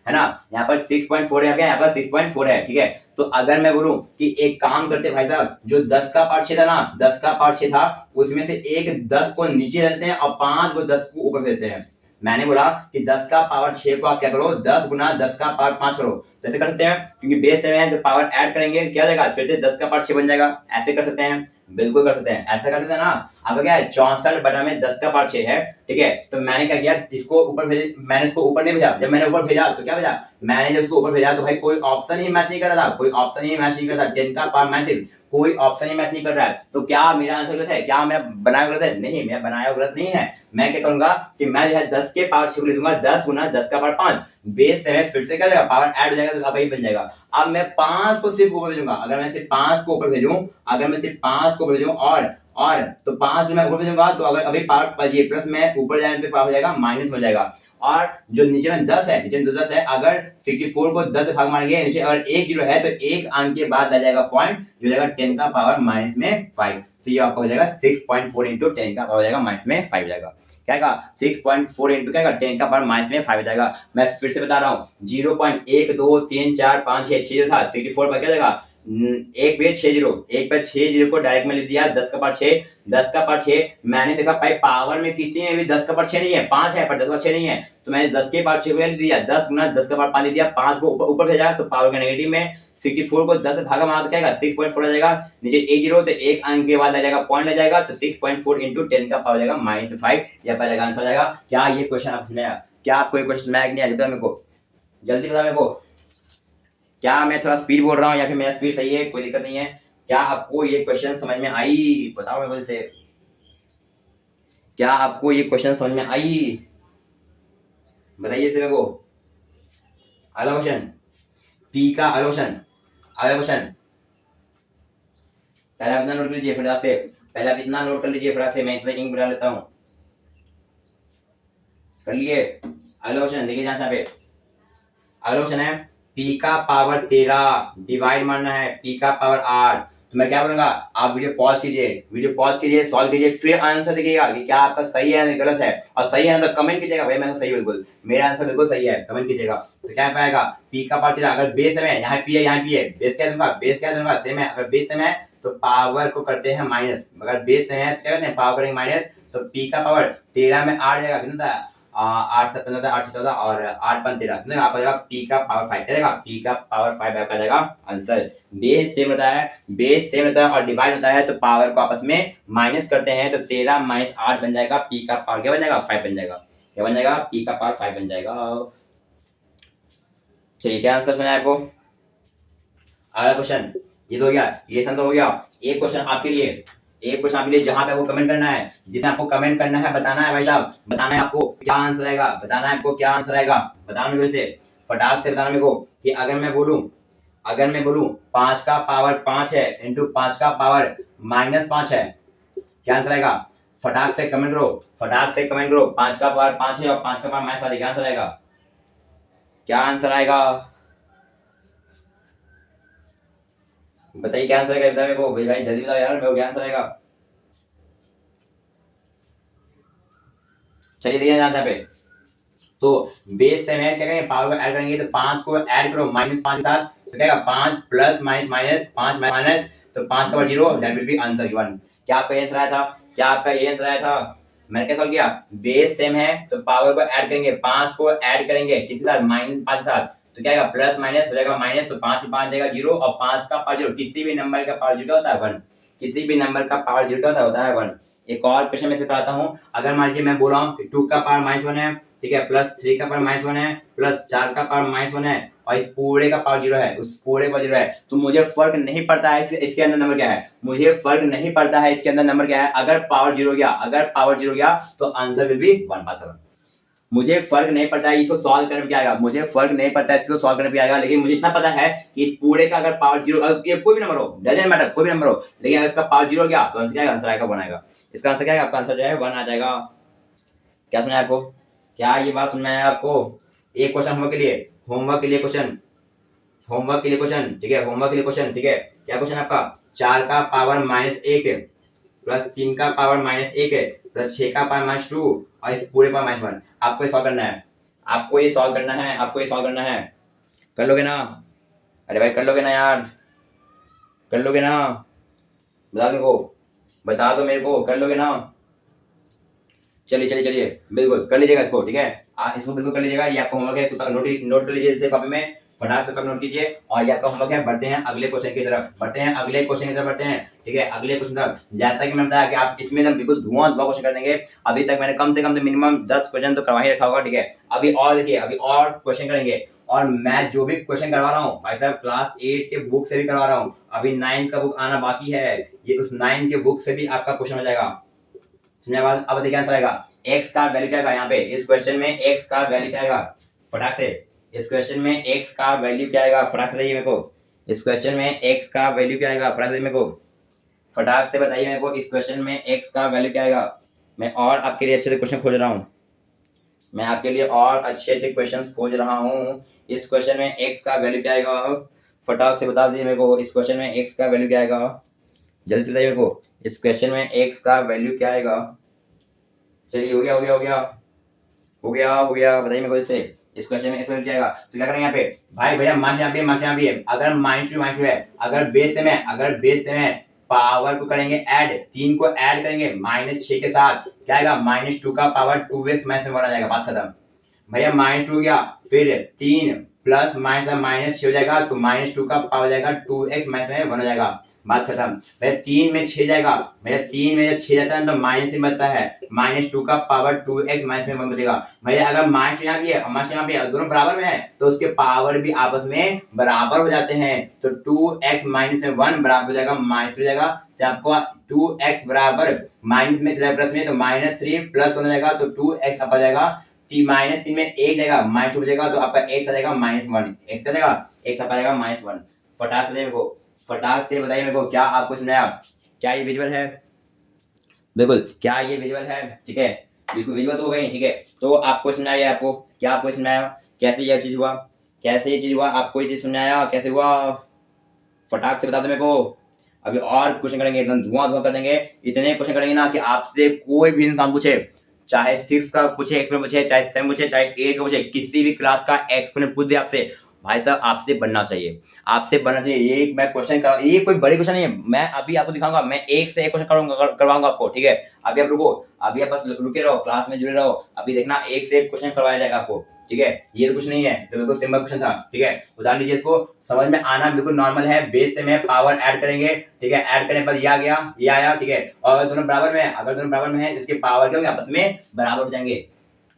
है ना, यहाँ पर 6.4 है, यहाँ पर 6.4 है, ठीक है। तो अगर मैं बोलूं कि एक काम करते भाई साहब, जो 10 का पावर 6 था ना, 10 का पावर 6 था, उसमें से एक 10 को नीचे रखते हैं और 5 को 10 को ऊपर देते हैं। मैंने बोला कि 10 का पावर 6 को आप क्या करो, 10 गुना 10 का पावर 5 करो। जैसे कर सकते हैं, क्योंकि बेस 7 है तो पावर ऐड करेंगे क्या जाएगा, फिर से 10 का पावर 6 बन जाएगा। ऐसे कर सकते हैं, बिल्कुल कर सकते हैं, ऐसा कर सकते हैं ना। आपका क्या है, 64 बटा में 10 का पावर 6 है, ठीक है। तो मैंने क्या किया, इसको ऊपर भेज, मैंने इसको ऊपर नहीं भेजा। जब मैंने ऊपर भेजा तो क्या भेजा, मैंने जब इसको ऊपर भेजा तो भाई कोई ऑप्शन ही मैच नहीं कर रहा था, कोई ऑप्शन ही मैच नहीं कर रहा था। 10 का पावर -6 कोई ऑप्शन ही मैच नहीं कर रहा है। तो क्या मेरा आंसर गलत है, क्या मेरा बनाया गलत है? नहीं, मेरा बनाया गलत नहीं है। मैं क्या करूंगा कि मैं जो है 10 के पावर 6 को लिख दूंगा 10 गुना 10 का पावर 5, बेस 7 फिर से क्या जाएगा, पावर ऐड हो जाएगा तो वही बन जाएगा। अब मैं 5 को सिर्फ ऊपर भेजूंगा। अगर मैं सिर्फ 5 को ऊपर भेजूं, अगर मैं सिर्फ 5 को भेजूं और तो 5 जो मैं ऊपर भेजूंगा तो अगर अभी पावर बची प्लस में ऊपर जाने पे पावर हो जाएगा माइनस हो जाएगा। और जो नीचे में 10 है, नीचे में 10 है, अगर 64 को 10 से भाग मारेंगे, नीचे अगर 1 जीरो है तो एक अंक के बाद आ जाएगा पॉइंट, जो हो जाएगा 10 का पावर माइनस में 5। तो ये आपका हो जाएगा 6.4 इंटू 10 का पावर हो जाएगा माइनस में 5 हो जाएगा। क्या का 6.4 इंटू क्या 10 का पावर माइनस में 5 हो जाएगा। मैं फिर से बता रहा हूँ, 0.1 2 3 4 5 6 था, 64 पर क्या जाएगा, एक पे 6 जीरो, एक पे 6 जीरो को डायरेक्ट में लिख दिया 10 का पावर 6, 10 का पावर 6। मैंने देखा भाई पावर में किसी में भी 10 का पावर 6 नहीं है, 5 है पर 10 का पावर 6 नहीं है, तो मैंने 10 के पावर 6 को लिख दिया 10 गुना 10 का पावर 5 लिख दिया, 5 को ऊपर भेजा तो पावर का नेगेटिव में 64 को 10 से भागा मार तो क्या आएगा 6.4 आ जाएगा। नीचे 1 जीरो तो एक अंक के बाद आ जाएगा पॉइंट आ जाएगा, तो 6.4 इंटू 10 का पावर जाएगा -5। यह पहले का आंसर आ जाएगा। क्या ये क्वेश्चन आप समझ में आया? क्या आपको ये क्वेश्चन में नहीं आया? मेरे को जल्दी बता, मेरे को क्या मैं थोड़ा स्पीड बोल रहा हूँ या फिर मेरा स्पीड सही है, कोई दिक्कत नहीं है। क्या आपको ये क्वेश्चन समझ में आई, बताओ मेरे को से। क्या आपको ये क्वेश्चन समझ में आई, बताइए से मेरे को। अगला क्वेश्चन, पी का अगला क्वेश्चन, अगला क्वेश्चन पहले आप इतना नोट कर लीजिए फटाक से, पहले आप इतना नोट कर लीजिए फटाक से, मैं इतना इंक बना लेता हूँ। कर लिए? अगला क्वेश्चन देखिए ध्यान से पे। अगला क्वेश्चन है पी का पावर 13 डिवाइड मारना है पी का पावर 8। तो मैं क्या बोलूंगा, आप वीडियो पॉज कीजिए, वीडियो पॉज कीजिए, सॉल्व कीजिए, फिर आंसर देखिएगा कि क्या आपका सही है या गलत है। और सही है तो कमेंट कीजिएगा भाई मैं सही, बिल्कुल मेरा आंसर बिल्कुल सही है, कमेंट कीजिएगा। तो क्या पाएगा, पी का पावर 13, अगर बेस है यहाँ पी है, यहाँ पी है, बेस क्या दूंगा, बेस क्या दूंगा सेम है। अगर बेस सेम है तो पावर को करते हैं माइनस, अगर बेस सेम है तो क्या करते हैं पावर करेंगे माइनस। तो पी का पावर 13 में 8 जाएगा, कितना था 8 से 15 8 से 14 और 8 5 13, तो आप आ जाएगा पी का पावर 5 जाएगा, पी का पावर 5 आपका जाएगा आंसर। बेस सेम होता है, बेस सेम होता है और डिवाइड होता है तो पावर को आपस में माइनस करते हैं, तो 13 माइनस 8 बन जाएगा, पी का पावर क्या बन जाएगा 5 बन जाएगा। क्या बन जाएगा, पी का पावर 5 बन जाएगा। चलिए क्या आंसर समझ आया आपको। अगला क्वेश्चन ये तो हो गया, ये तो हो गया। एक क्वेश्चन आपके लिए, एक क्वेश्चन आपके लिए जहां पे आपको कमेंट करना है, जिसे आपको कमेंट करना है, बताना है भाई साहब, बताना है आपको क्या आंसर आएगा, बताना है आपको क्या आंसर आएगा, बताना मेरे से फटाक से बताना मेरे को कि अगर मैं बोलूं, अगर मैं बोलूं 5 का पावर 5 है इंटू 5 का पावर -5 है, क्या आंसर आएगा? फटाक से कमेंट करो, फटाक से कमेंट करो। 5 का पावर 5 है और 5 का पावर -5 है, क्या आंसर आएगा, क्या आंसर आएगा, बताइए क्या आंसर आएगा, बताओ मेरे को भाई, जल्दी बताओ यार मेरे को क्या आंसर आएगा। चलिए देखिए यहाँ पे, तो बेस से मैं क्या करेंगे पावर को ऐड करेंगे, तो 5 को ऐड करो -5 के साथ, तो क्या 5 प्लस माइनस माइनस 5 माइनस, तो 5 का 0, that will be answer given. क्या आपका ये आंसर आया था, क्या आपका ये आंसर आया था? मैंने क्या सॉल्व किया, बेस सेम है तो पावर को ऐड करेंगे, 5 को ऐड करेंगे किसी साथ -5 के साथ, तो क्या आएगा प्लस माइनस हो जाएगा माइनस, तो 5 में 5 जाएगा 0 और 5 का पावर 0, किसी भी नंबर का पावर 0 होता है 1, किसी भी नंबर का पावर 0 होता है 1। एक और क्वेश्चन में से कराता हूँ, अगर मान लीजिए मैं बोल रहा हूँ 2 का पावर -1 है, ठीक है, प्लस 3 का पावर -1 है, प्लस 4 का पावर -1 है और इस पूरे का पावर 0 है, उस पूरे का 0 है, तो मुझे फर्क नहीं पड़ता है इसके अंदर नंबर क्या है, मुझे फर्क नहीं पड़ता है इसके अंदर नंबर क्या है। अगर पावर 0 गया, अगर पावर 0 गया तो आंसर विल बी 1 बात करो। मुझे फर्क नहीं पड़ता है इसको सॉल्व करने पे आएगा, मुझे फर्क नहीं पड़ता है इसको सॉल्व करने पे आएगा, लेकिन मुझे इतना पता है कि इस पूरे का अगर पावर 0, ये कोई भी नंबर हो, डजंट मैटर, कोई भी नंबर हो, लेकिन अगर इसका पावर 0 गया तो आंसर क्या आंसर आएगा 1 आएगा। इसका आंसर क्या है, आपका आंसर जो है 1 आ जाएगा। क्या समझ आपको, क्या ये बात समझ में आया आपको? एक क्वेश्चन होमवर्क के लिए, होमवर्क के लिए क्वेश्चन, होमवर्क के लिए क्वेश्चन, ठीक है, होमवर्क के लिए क्वेश्चन, ठीक है। क्या क्वेश्चन आपका, 4 का पावर -1 प्लस 3 का पावर -1 प्लस 6 का पावर -2 और इस पूरे पावर -1, आपको ये सॉल्व करना है, आपको ये सॉल्व करना है, आपको ये सॉल्व करना है। कर लोगे ना? अरे भाई कर लोगे ना यार, कर लोगे ना? बता दो मेरे को, बता दो मेरे को, कर लोगे ना? चलिए चलिए चलिए, बिल्कुल कर लीजिएगा इसको, ठीक है। इसको बिल्कुल कर लीजिएगा, ये आपका होमवर्क है, तो नोट कर लीजिए इसे कॉपी में, फटाक से नोट कीजिए। और ये आपका होमवर्क है। बढ़ते हैं अगले क्वेश्चन की तरफ, बढ़ते हैं, ठीक है, अगले क्वेश्चन तरफ। जैसा कि मैंने बताया कि आप इसमें ना बिल्कुल धुआं क्वेश्चन कर देंगे। अभी तक मैंने कम से कम मिनिमम 10 क्वेश्चन तो करवा ही रखा होगा, ठीक है। अभी और देखिए, अभी और क्वेश्चन करेंगे। और मैं जो भी क्वेश्चन करवा रहा हूँ भाई साहब, क्लास 8 के बुक से भी करवा रहा हूँ। अभी 9 का बुक आना बाकी है, ये उस 9 के बुक से भी आपका क्वेश्चन हो जाएगा। समझे बात? अब देखिए आंसर आएगा, x का वैल्यू क्या आएगा यहाँ पे, इस क्वेश्चन में x का वैल्यू क्या आएगा, फटाक से। इस क्वेश्चन में x का वैल्यू क्या आएगा, फटाक से बताइए मेरे को। इस क्वेश्चन में x का वैल्यू क्या आएगा, फटाक से मेरे को, फटाक से बताइए मेरे को। इस क्वेश्चन में x का वैल्यू क्या आएगा। मैं और आपके लिए अच्छे से क्वेश्चन खोज रहा हूँ, मैं आपके लिए और अच्छे अच्छे क्वेश्चन खोज रहा हूँ। इस क्वेश्चन में x का वैल्यू क्या आएगा, फटाक से बता दीजिए मेरे को। इस क्वेश्चन में x का वैल्यू क्या आएगा, जल्दी से बताइए मेरे को। इस क्वेश्चन में x का वैल्यू क्या आएगा। चलिए, हो गया हो गया हो गया हो गया हो गया, बताइए मेरे को। इससे इस क्वेश्चन में इसमें जाएगा तो क्या करेंगे यहाँ पे, भाई भैया मास यहाँ पे, मास यहाँ पे है। अगर -2 है, अगर बेस से में, अगर बेस से में पावर को करेंगे ऐड, 3 को ऐड करेंगे -6 के साथ, क्या आएगा, -2 का पावर 2x -1 आ जाएगा। बात खत्म भैया। -2 गया, फिर 3 प्लस -6 हो जाएगा, तो -2 का पावर जाएगा 2x -1 हो जाएगा। बात खत्म भैया। 3 में 6 जाएगा भैया, 3 में जब 6 जाता है तो माइनस ही बचता है, -2 का पावर 2x -1 बचेगा भैया। अगर माइनस यहाँ भी है और माइनस यहाँ भी है, दोनों बराबर में है, तो उसके पावर भी आपस में बराबर हो जाते हैं। तो 2x -1 बराबर हो जाएगा, माइनस हो जाएगा। जब आपको 2x बराबर माइनस में चला प्लस में, तो -3 प्लस हो जाएगा, तो 2x आ जाएगा। -3 में 1 जाएगा, -2 बचेगा, तो आपका x आ जाएगा -1, x आ जाएगा, x आ जाएगा -1। फटाक से मेरे को, फटाक से बताइए मेरे को, क्या आपको समझ आया? क्या ये विजुअल है? बिल्कुल, क्या ये विजुअल है? ठीक है, बिल्कुल विजुअल तो हो गई, ठीक है। तो आपको समझ आया, आपको क्या, आपको समझ आया कैसे ये चीज हुआ, कैसे ये चीज हुआ, आपको ये चीज समझ आया कैसे हुआ? फटाक से बता दो मेरे को। अभी और क्वेश्चन करेंगे, एकदम धुआं धुआं कर देंगे। इतने क्वेश्चन करेंगे ना कि आपसे कोई भी इंसान पूछे, चाहे 6 का पूछे एक्सपेरिमेंट पूछे, चाहे 7 पूछे, चाहे 8 का पूछे, किसी भी क्लास का एक्सपेरिमेंट पूछ दे आपसे, भाई साहब आपसे बनना चाहिए, आपसे बनना चाहिए। ये एक मैं क्वेश्चन कर, ये कोई बड़ी क्वेश्चन नहीं है, मैं अभी आपको दिखाऊंगा, मैं एक से एक क्वेश्चन करवाऊंगा आपको, ठीक है। अभी आप रुको, अभी आप बस रुके रहो, क्लास में जुड़े रहो। अभी देखना, एक से एक क्वेश्चन करवाया जाएगा आपको, ठीक है। ये तो कुछ नहीं है, तो बिल्कुल सिंपल क्वेश्चन था, ठीक है। उदाहरण लीजिए, इसको समझ में आना बिल्कुल नॉर्मल है। बेस से में पावर ऐड करेंगे, ठीक है, ऐड करने पर ये आ गया, ये आया, ठीक है। और अगर दोनों बराबर में है, अगर दोनों बराबर में है, इसके पावर क्या होंगे, आपस में बराबर हो जाएंगे।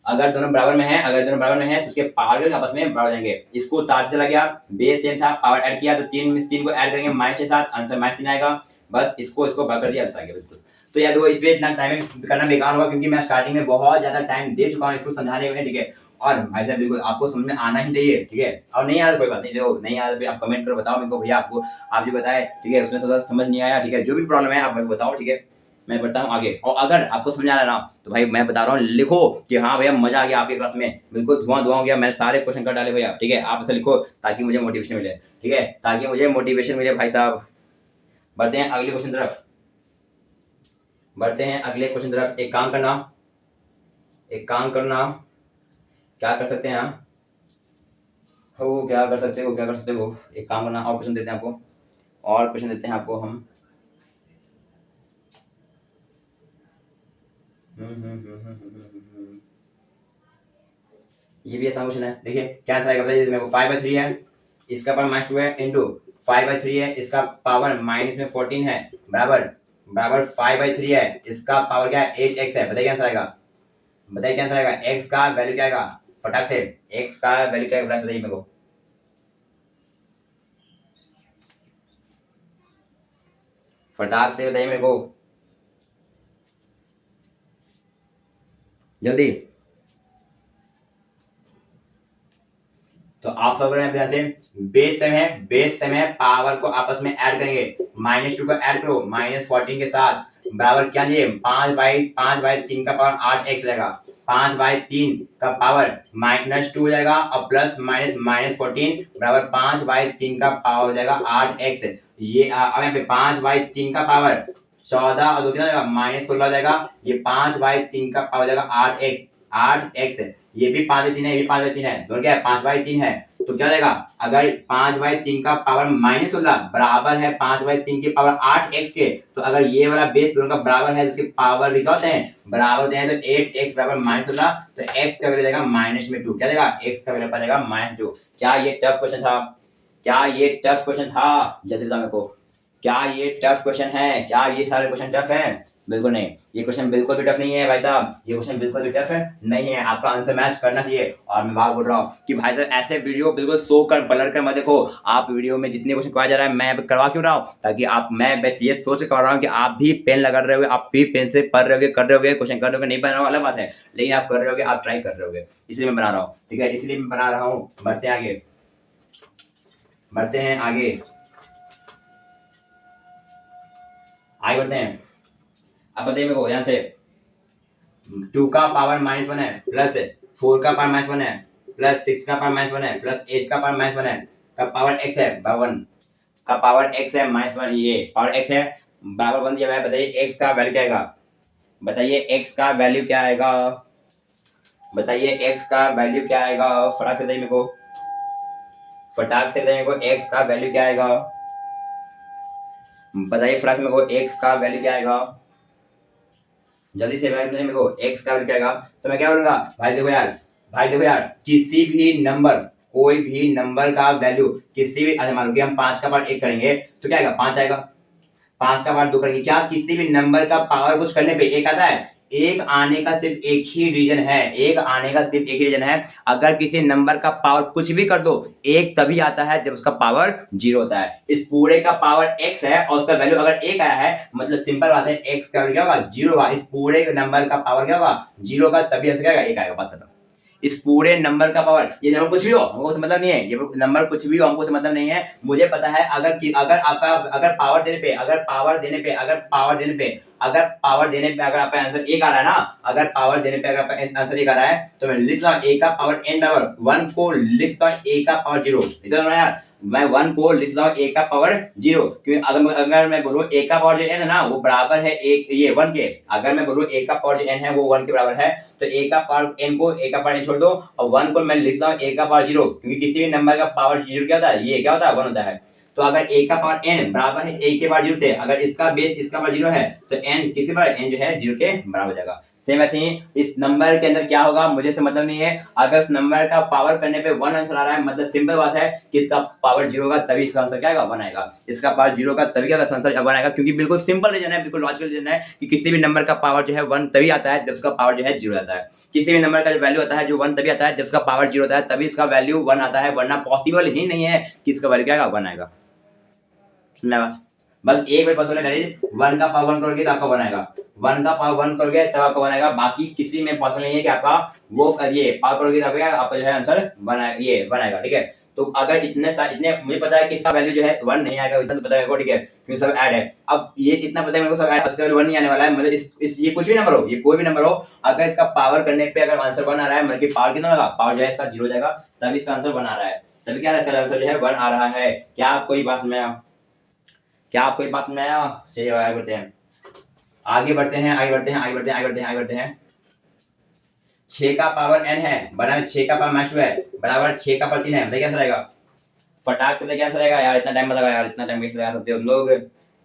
अगर दोनों बराबर में है, अगर दोनों बराबर में है, तो उसके पावर आपस में बराबर हो जाएंगे। इसको उतार चला गया, बेस सेम था, पावर ऐड किया, तो 3 को ऐड करेंगे -3 के साथ, आंसर -3 आएगा। बस इसको भाग कर दिया, आंसर आ गया बिल्कुल। तो यार वो इस पे इतना टाइम करना बेकार होगा, क्योंकि मैं स्टार्टिंग में बहुत ज्यादा टाइम दे चुका हूँ इसको समझाने में, ठीक है। और भाई साहब बिल्कुल आपको समझ में आना ही चाहिए, ठीक है। और नहीं आया तो कोई बात नहीं, देखो नहीं आया तो फिर आप कमेंट करो, बताओ मेरे को भैया, आपको आप जो बताए, ठीक है, उसमें थोड़ा समझ नहीं आया, ठीक है। जो भी प्रॉब्लम है आप मेरे को बताओ, ठीक है, मैं बढ़ता हूँ आगे। और अगर आपको समझ आ रहा है ना, तो भाई मैं बता रहा हूँ, लिखो कि हाँ भैया मजा आ गया आपके क्लास में, बिल्कुल धुआं धुआं हो गया, मैंने सारे क्वेश्चन कर डाले भैया, ठीक है। आप ऐसे लिखो ताकि मुझे मोटिवेशन मिले, ठीक है, ताकि मुझे मोटिवेशन मिले भाई साहब। बढ़ते हैं अगले क्वेश्चन तरफ, बढ़ते हैं अगले क्वेश्चन तरफ। एक काम करना, एक काम करना, क्या कर सकते हैं हम, हो क्या कर सकते हो, क्या कर सकते हो, एक काम करना, और क्वेश्चन देते हैं आपको, और क्वेश्चन देते हैं आपको हम। ये भी आसान क्वेश्चन है, देखिए क्या आंसर आएगा बताइए मेरे को। 5/3 है, इसका पावर -2 है, इंटू 5/3 है, इसका पावर -14 है, बराबर बराबर 5/3 है, इसका पावर क्या है, 8x है। बताइए क्या आंसर आएगा, बताइए क्या आंसर आएगा। x का वैल्यू क्या आएगा, फटाक से x का वैल्यू क्या आएगा, फटाक से बताइए मेरे को, फटाक से बताइए मेरे को, जल्दी। तो आप सब करें ध्यान से, बेस सेम है, बेस सेम है, पावर को आपस में ऐड करेंगे, -2 को ऐड करो -14 के साथ, बराबर क्या दिए, 5/3 का पावर 8x जाएगा, 5/3 का पावर -2 हो जाएगा, और प्लस -14 बराबर 5/3 का पावर हो जाएगा 8x। ये अब यहाँ पे 5/3 का पावर 14 और 2 कितना हो जाएगा, -16 हो जाएगा। ये 5/3 का पावर हो जाएगा 8x। 8x है, ये भी 5/3 है, ये भी 5/3 है, दोनों क्या है 5/3 है। तो क्या देगा, अगर 5/3 का पावर -16 बराबर है 5/3 की पावर 8x के, तो अगर ये वाला बेस दोनों का बराबर है तो उसके पावर भी क्या होते हैं, बराबर होते हैं। तो 8x बराबर -16, तो x का वैल्यू देगा -2। क्या देगा, x का वैल्यू देगा -2। क्या ये टफ क्वेश्चन था? क्या ये टफ क्वेश्चन था? जल्दी बता मेरे को, क्या ये टफ क्वेश्चन है? क्या ये सारे क्वेश्चन टफ हैं? बिल्कुल नहीं, ये क्वेश्चन बिल्कुल भी टफ नहीं है भाई साहब, ये क्वेश्चन बिल्कुल भी टफ है नहीं है। आपका आंसर मैच करना चाहिए। और मैं बात बोल रहा हूँ कि भाई साहब ऐसे वीडियो बिल्कुल सो कर ब्लर कर मत देखो। आप वीडियो में जितने क्वेश्चन करवाया जा रहा है मैं करवा क्यों रहा हूँ, ताकि आप, मैं बस ये सोच कर रहा हूँ कि आप भी पेन लगा रहे होगे, आप भी पेन से पढ़ रहे होगे, कर रहे होगे, क्वेश्चन कर रहे होगे, नहीं बना रहा अलग बात है, लेकिन आप कर रहे होगे, आप ट्राई कर रहे होगे, इसलिए मैं बना रहा हूँ। ठीक है, इसलिए मैं बना रहा हूँ। बढ़ते हैं आगे, बढ़ते हैं आगे, आगे बढ़ते हैं। अब बताइए मेरे को ध्यान से, 2 का पावर -1 है, प्लस 4 का पावर -1 है, प्लस 6 का पावर -1 है, प्लस 8 का पावर -1 है, का पावर x है 1 का पावर x है -1, ये पावर x है बराबर 1 दिया हुआ है। बताइए x का वैल्यू क्या आएगा, बताइए x का वैल्यू क्या आएगा, बताइए x का वैल्यू क्या आएगा, फटाक से बताइए मेरे को, फटाक से बताइए मेरे को x का वैल्यू क्या आएगा, बताइए फटाक से मेरे को x का वैल्यू क्या आएगा, जल्दी से मेरे को x का वैल्यू क्या आएगा। तो मैं क्या बोलूंगा, भाई देखो यार, भाई देखो यार, किसी भी नंबर, कोई भी नंबर का वैल्यू किसी भी, अच्छा मान लो कि हम 5 का पावर 1 करेंगे तो क्या आएगा, 5 आएगा। 5 का पावर 2 करेंगे, क्या किसी भी नंबर का पावर कुछ करने पे 1 आता है? एक आने का सिर्फ एक ही रीजन है, एक आने का सिर्फ एक ही रीजन है। अगर किसी नंबर का पावर कुछ भी कर दो, एक तभी आता है जब उसका पावर 0 होता है। इस पूरे का पावर x है और उसका वैल्यू अगर 1 आया है, मतलब सिंपल बात है, x का वैल्यू क्या होगा, 0 होगा। इस पूरे नंबर का पावर क्या होगा, 0 का, तभी आंसर क्या आएगा, 1 आएगा। बात खत्म। इस पूरे नंबर का पावर, ये नंबर कुछ भी हो हमको से मतलब नहीं है, ये नंबर कुछ भी हो हमको से मतलब नहीं है। मुझे पता है अगर आपका, अगर पावर देने पे, अगर पावर देने पे, अगर पावर देने पे, अगर पावर देने पे अगर आपका आंसर 1 आ रहा है ना, अगर पावर देने पे अगर आपका आंसर 1 आ रहा है, तो मैं लिख रहा हूं a का पावर n बराबर 1 को लिख सकता हूं a का पावर 0। इधर ना यार, मैं 1 को लिख रहा हूं a का पावर 0, क्योंकि अगर मैं बोलूं a का पावर जो n है ना वो बराबर है एक ये 1 के, अगर मैं बोलूं a का पावर जो n है वो 1 के बराबर है, तो a का पावर n को a का पावर n छोड़ दो और 1 को मैं लिख रहा हूं a का पावर 0, क्योंकि किसी भी नंबर का पावर 0 क्या होता है, ये क्या होता है, 1 होता है। तो अगर a का पावर n बराबर है a के पावर 0 से, अगर इसका बेस इसका पावर 0 है, तो n किसी पर n जो है 0 के बराबर हो जाएगा। सेम ऐसे ही इस नंबर के अंदर क्या होगा मुझे से मतलब नहीं है, अगर इस नंबर का पावर करने पे 1 आंसर आ रहा है, मतलब सिंपल बात है कि इसका पावर 0 होगा तभी इसका आंसर क्या आएगा, 1 आएगा। इसका पावर 0 का तभी क्या आंसर 1 आएगा, क्योंकि बिल्कुल सिंपल रीजन है, बिल्कुल लॉजिकल रीजन है कि किसी भी नंबर का पावर जो है 1 तभी आता है जब उसका पावर जो है 0 आता है। किसी भी नंबर का जो वैल्यू आता है जो 1 तभी आता है जब उसका पावर 0 होता है, तभी इसका वैल्यू 1 आता है, वरना पॉसिबल ही नहीं है कि इसका वैल्यू क्या आएगा, 1 आएगा। सुनना बात, बस एक बार पॉसिबल है, 1 का पावर 1 करोगे तो आपका 1 आएगा, 1 का पावर 1 करोगे तब आपका 1 आएगा। बाकी किसी में पॉसिबल नहीं है कि आपका वो ये पावर करोगे तब आपका जो है आंसर 1 आएगा। ठीक है, तो अगर इतने मुझे पता है कि इसका वैल्यू जो है 1 नहीं आएगा, इतना तो पता है मेरे को, ठीक है, क्योंकि सब ऐड है। अब ये इतना पता है मेरे को सब ऐड, इसका वैल्यू 1 नहीं आने वाला है, मतलब इस ये कुछ भी नंबर हो, ये कोई भी नंबर हो, अगर इसका पावर करने पे अगर आंसर 1 आ रहा है, मतलब कि पावर कितना होगा, पावर जो है इसका 0 हो जाएगा, तब इसका आंसर 1 आ रहा है, तभी क्या इसका आंसर जो है 1 आ रहा है। क्या आपको ये बात समझ आया, क्या आपको ये बात समझ आया? चलिए आगे बढ़ते हैं, आगे बढ़ते हैं, आगे बढ़ते हैं, आगे बढ़ते हैं, आगे बढ़ते हैं, आगे बढ़ते हैं। 6 का पावर n है बराबर 6 का पावर -2 है बराबर 6 का पावर 3 है, बताइए कैसे रहेगा, फटाक से बताइए कैसे रहेगा यार, इतना टाइम लगा यार, इतना टाइम कैसे लगा सकते हो लोग,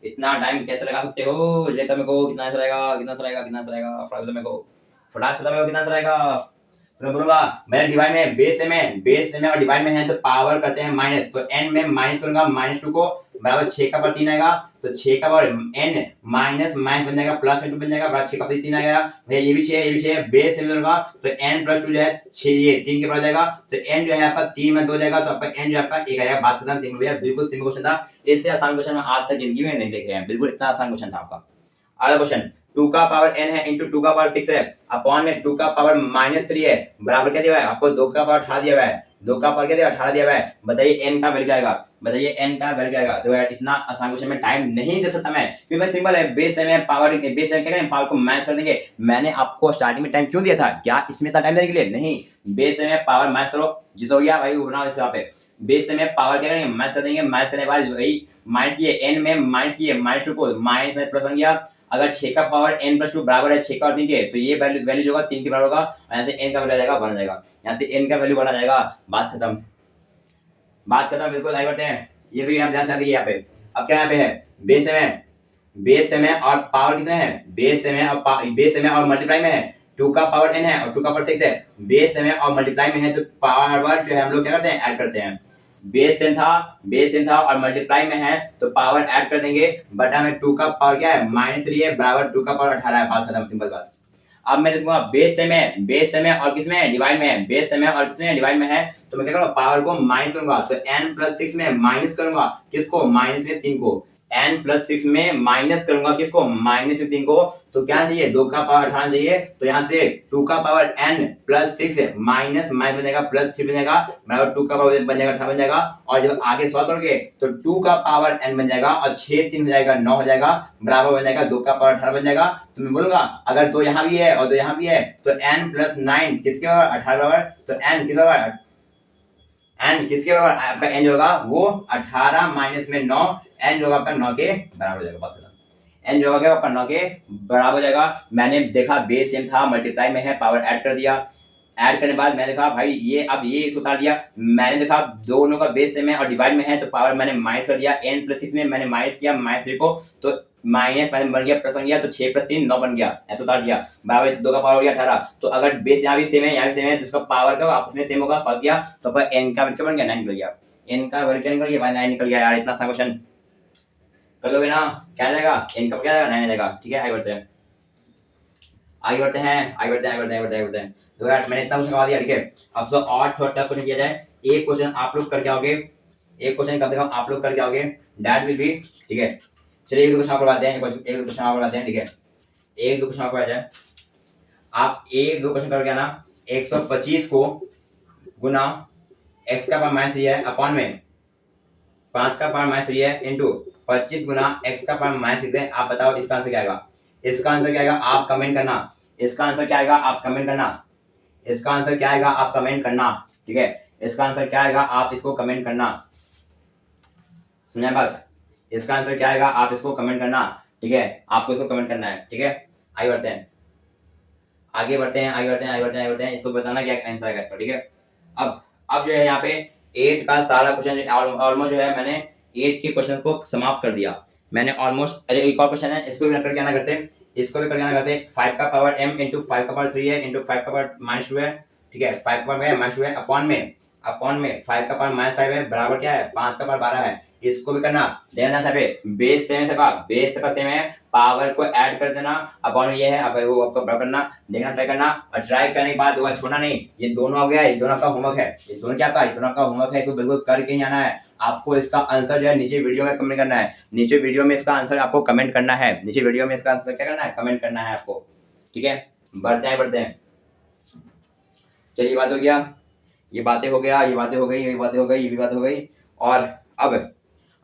इतना टाइम कैसे लगा सकते हो, ये तो मेरे को कितना रहेगा, कितना रहेगा, कितना रहेगा, फटाक से मेरे को, फटाक से मेरे को कितना रहेगा। तो मैं बोलूंगा मेरा डिवाइड में बेस में और डिवाइड में है, तो पावर करते हैं माइनस, तो n में माइनस करूंगा -2 को, बराबर 6 का पावर 3 आएगा, तो 6 का पावर n माइनस बन जाएगा, प्लस में 2 बन जाएगा, बराबर 6 का पावर 3 आएगा। भैया ये भी 6 है, ये भी 6 है, बेस में करूंगा तो n + 2 जो है 6, ये 3 के बराबर जाएगा, तो n जो है आपका 3 में 2 जाएगा, तो आपका n जो आपका 1 आएगा। बात खत्म, सिंपल भैया, बिल्कुल सिंपल क्वेश्चन था, इससे आसान क्वेश्चन मैं आज तक जिंदगी में नहीं देखे हैं, बिल्कुल इतना आसान क्वेश्चन था आपका। अगला क्वेश्चन, 2 का पावर n है इंटू 2 का पावर 6 है अपॉन में 2 का पावर -3 है, बराबर क्या दिया हुआ है आपको, 2 का पावर 18 दिया हुआ है, 2 का पावर क्या दिया 18 दिया हुआ है। बताइए n का वैल्यू क्या आएगा, बताइए n का वैल्यू क्या आएगा। तो यार इतना आसान क्वेश्चन में टाइम नहीं दे सकता मैं, क्योंकि सिंपल है, बेस में पावर, बेस में क्या करें, पावर को मैच कर देंगे। मैंने आपको स्टार्टिंग में टाइम क्यों दिया था, क्या इसमें इतना टाइम देने के लिए नहीं, बेस में पावर मैच करो, जिस हो गया भाई बनाओ इस पे, बेस से में पावर क्या करेंगे, माइनस कर देंगे। माइनस करने के बाद वही माइनस किए, n में माइनस किए, -2 को माइनस में प्लस बन गया। अगर 6 का पावर n + 2 बराबर है 6 का और 3 के, तो ये वैल्यू जो होगा 3 के बराबर होगा। यहाँ से n का वैल्यू आ जाएगा 1 आ जाएगा। यहाँ से n का वैल्यू 1 आ जाएगा। बात खत्म, बात खत्म, बिल्कुल आगे बढ़ते हैं। ये तो यहाँ ध्यान से यहाँ पे अब क्या यहाँ पे है, बेस में और पावर किसमें है, बेस में और मल्टीप्लाई में है। 2 का पावर n है और 2 का पावर 6 है। बेस में और मल्टीप्लाई में है तो पावर जो है हम लोग क्या करते हैं, ऐड करते हैं। बेस 10 था और मल्टीप्लाई में है तो पावर ऐड कर देंगे। बटा में 2 का पावर क्या है, -3 है, बराबर 2 का पावर 18 है। बात खत्म, सिंपल बात। अब मैं देखूंगा बेस से में और किसमें है, डिवाइड में है। बेस से में और किसमें डिवाइड में है, तो मैं क्या करूंगा, पावर को माइनस करूंगा। तो n + 6 में माइनस करूंगा किसको, माइनस में 3 को। n + 6 में माइनस करूंगा किसको, माइनस में 3 को। तो क्या चाहिए, 2 का पावर 18 चाहिए। तो यहाँ से 2 का पावर n + 6 माइनस माइनस बनेगा +3 बनेगा, बराबर 2 का पावर बन जाएगा 18 बन जाएगा। और जब आगे सॉल्व करोगे तो 2 का पावर n बन जाएगा और 6 3 हो जाएगा 9 हो जाएगा, बराबर बन जाएगा 2 का पावर 18 बन जाएगा। तो मैं बोलूंगा अगर 2 यहाँ भी है और 2 यहाँ भी है तो n + 9 किसके बराबर, 18 बराबर। तो n किसके बराबर, n किसके बराबर, आपका n जो होगा वो 18 माइनस में 9, n जो होगा आपका 9 के बराबर हो जाएगा। बात खत्म। n जो होगा आपका 9 के बराबर हो जाएगा। मैंने देखा बेस सेम था, मल्टीप्लाई में है, पावर ऐड कर दिया। ऐड करने के बाद मैंने देखा भाई ये अब ये इसको उतार दिया। मैंने देखा दोनों का बेस सेम है और डिवाइड में है तो पावर मैंने माइनस कर दिया। n + 6 में मैंने माइनस किया, -3 को, तो माइनस बन गया, प्लस बन गया, तो 6 + 3 9 बन गया, ऐसे उतार दिया। बराबर 2 का पावर हो गया 18। तो अगर बेस यहाँ भी सेम है यहाँ भी सेम है तो इसका पावर का आपस में सेम होगा, सॉल्व किया तो आपका n का वैल्यू बन गया 9 निकल गया। n का वैल्यू निकल गया भाई, 9 निकल गया यार। इतना सा क्वेश्चन कर लोगे ना, क्या आ जाएगा, n का क्या आ जाएगा, 9 आ जाएगा। ठीक है, आगे बढ़ते हैं तो यार मैंने इतना क्वेश्चन करवा दिया। ठीक है, अब तो और थोड़ा क्वेश्चन किया जाए। एक क्वेश्चन आप लोग करके आओगे, एक क्वेश्चन कम से कम आप लोग करके आओगे, दैट विल बी। ठीक है, चलिए 1 2 क्वेश्चन करवाते हैं, एक दो क्वेश्चन और करवाते हैं। ठीक है, 1 2 क्वेश्चन करवाया जाए। आप 1 2 क्वेश्चन करके आना। 125 को गुना x का पावर -3 है अपॉन में 5 का पावर -3 है इनटू 25 गुना x का पावर -6 है। आप बताओ इसका आंसर क्या आएगा, इसका आंसर क्या आएगा, आप कमेंट करना। इसका आंसर क्या आएगा, आप कमेंट करना। इसका आंसर क्या आएगा, आप कमेंट करना। ठीक है, इसका आंसर क्या आएगा, आप इसको कमेंट करना। समझा बात, इसका आंसर क्या आएगा, आप इसको कमेंट करना। ठीक है, आपको इसको कमेंट करना है। ठीक है, आगे बढ़ते हैं इसको बताना क्या आंसर आएगा इसका। ठीक है, अब जो है यहाँ पे 8 का सारा क्वेश्चन ऑलमोस्ट जो है मैंने 8 के क्वेश्चन को समाप्त कर दिया मैंने ऑलमोस्ट। अरे एक और क्वेश्चन है, इसको भी करके आना करते, इसको भी करके आना करते। 5 का पावर m इंटू 5 का पावर 3 है इंटू 5 का पावर -2 है। ठीक है, 5 का पावर -2 है अपॉन में 5 का पावर -5 है, बराबर क्या है, 5 का पावर 12 है। इसको भी करना, देखना यहाँ पे बेस सेम है, बेस का सेम है, पावर को ऐड कर देना, अपॉन ये है, अब वो आपको बराबर करना, देखना, ट्राई करना। और ट्राई करने के बाद हुआ छोड़ना नहीं। ये दोनों हो गया, ये दोनों का होमवर्क है, ये दोनों क्या आपका, ये दोनों का होमवर्क है, इसको बिल्कुल करके ही आना है। आपको इसका आंसर जो है नीचे वीडियो में कमेंट करना है, नीचे वीडियो में इसका आंसर आपको कमेंट करना है, नीचे वीडियो में इसका आंसर क्या करना है, कमेंट करना है आपको। ठीक है, बढ़ते हैं। चलिए ये बात हो गया, ये बातें हो गया, ये बातें हो गई, ये बातें हो गई, ये भी बात हो गई। और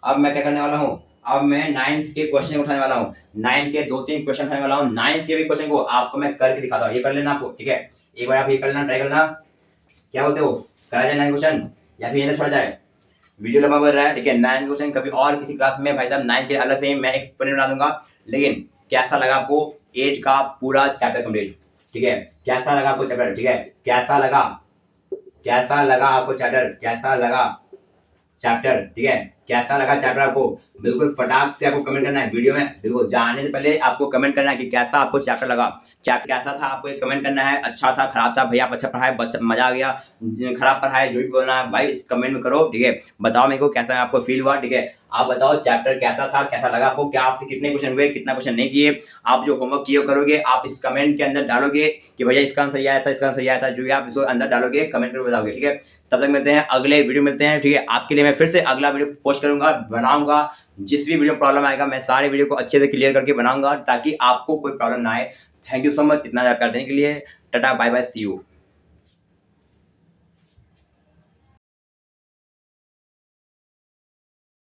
अब मैं क्या करने वाला हूँ, अब मैं 9th के क्वेश्चन उठाने वाला हूँ। 9th के 2-3 क्वेश्चन उठाने वाला हूँ। 9th के भी क्वेश्चन को आपको मैं करके दिखाता हूँ, ये कर लेना आपको। ठीक है, एक बार आप ये कर लेना, ट्राई करना। क्या बोलते हो, करा जाए 9 क्वेश्चन या फिर ये छोड़ा जाए, वीडियो लंबा बढ़ रहा है। ठीक है, 9 क्वेश्चन कभी और किसी क्लास में भाई साहब 9 के अलग से मैं एक्सप्लेन बना दूंगा। लेकिन कैसा लगा आपको 8 का पूरा चैप्टर कंप्लीट। ठीक है, कैसा लगा आपको चैप्टर, ठीक है, कैसा लगा आपको चैप्टर, ठीक है, कैसा लगा चैप्टर आपको, बिल्कुल फटाक से आपको कमेंट करना है। वीडियो में बिल्कुल जाने से पहले आपको कमेंट करना है कि कैसा आपको चैप्टर लगा, चैप्टर कैसा था, आपको एक कमेंट करना है। अच्छा था, खराब था, भैया आप अच्छा पढ़ाए, मजा आ गया, खराब पढ़ाए, जो भी बोलना है भाई इस कमेंट में करो। ठीक है, बताओ मेरे को कैसा आपको फील हुआ। ठीक है, आप बताओ चैप्टर कैसा था, कैसा लगा आपको, क्या आपसे कितने क्वेश्चन हुए, कितना क्वेश्चन नहीं किए। आप जो होमवर्क किए करोगे आप इस कमेंट के अंदर डालोगे कि भैया इसका आंसर ये आया था, इसका आंसर ये आया था, जो भी आप इसको अंदर डालोगे कमेंट करके बताओगे। ठीक है, तब तक मिलते हैं अगले वीडियो मिलते हैं। ठीक है, आपके लिए मैं फिर से अगला वीडियो पोस्ट करूंगा, बनाऊंगा। जिस भी वीडियो प्रॉब्लम आएगा मैं सारे वीडियो को अच्छे से क्लियर करके बनाऊंगा ताकि आपको कोई प्रॉब्लम ना आए। थैंक यू सो मच इतना प्यार देने के लिए। Tata bye bye, see you.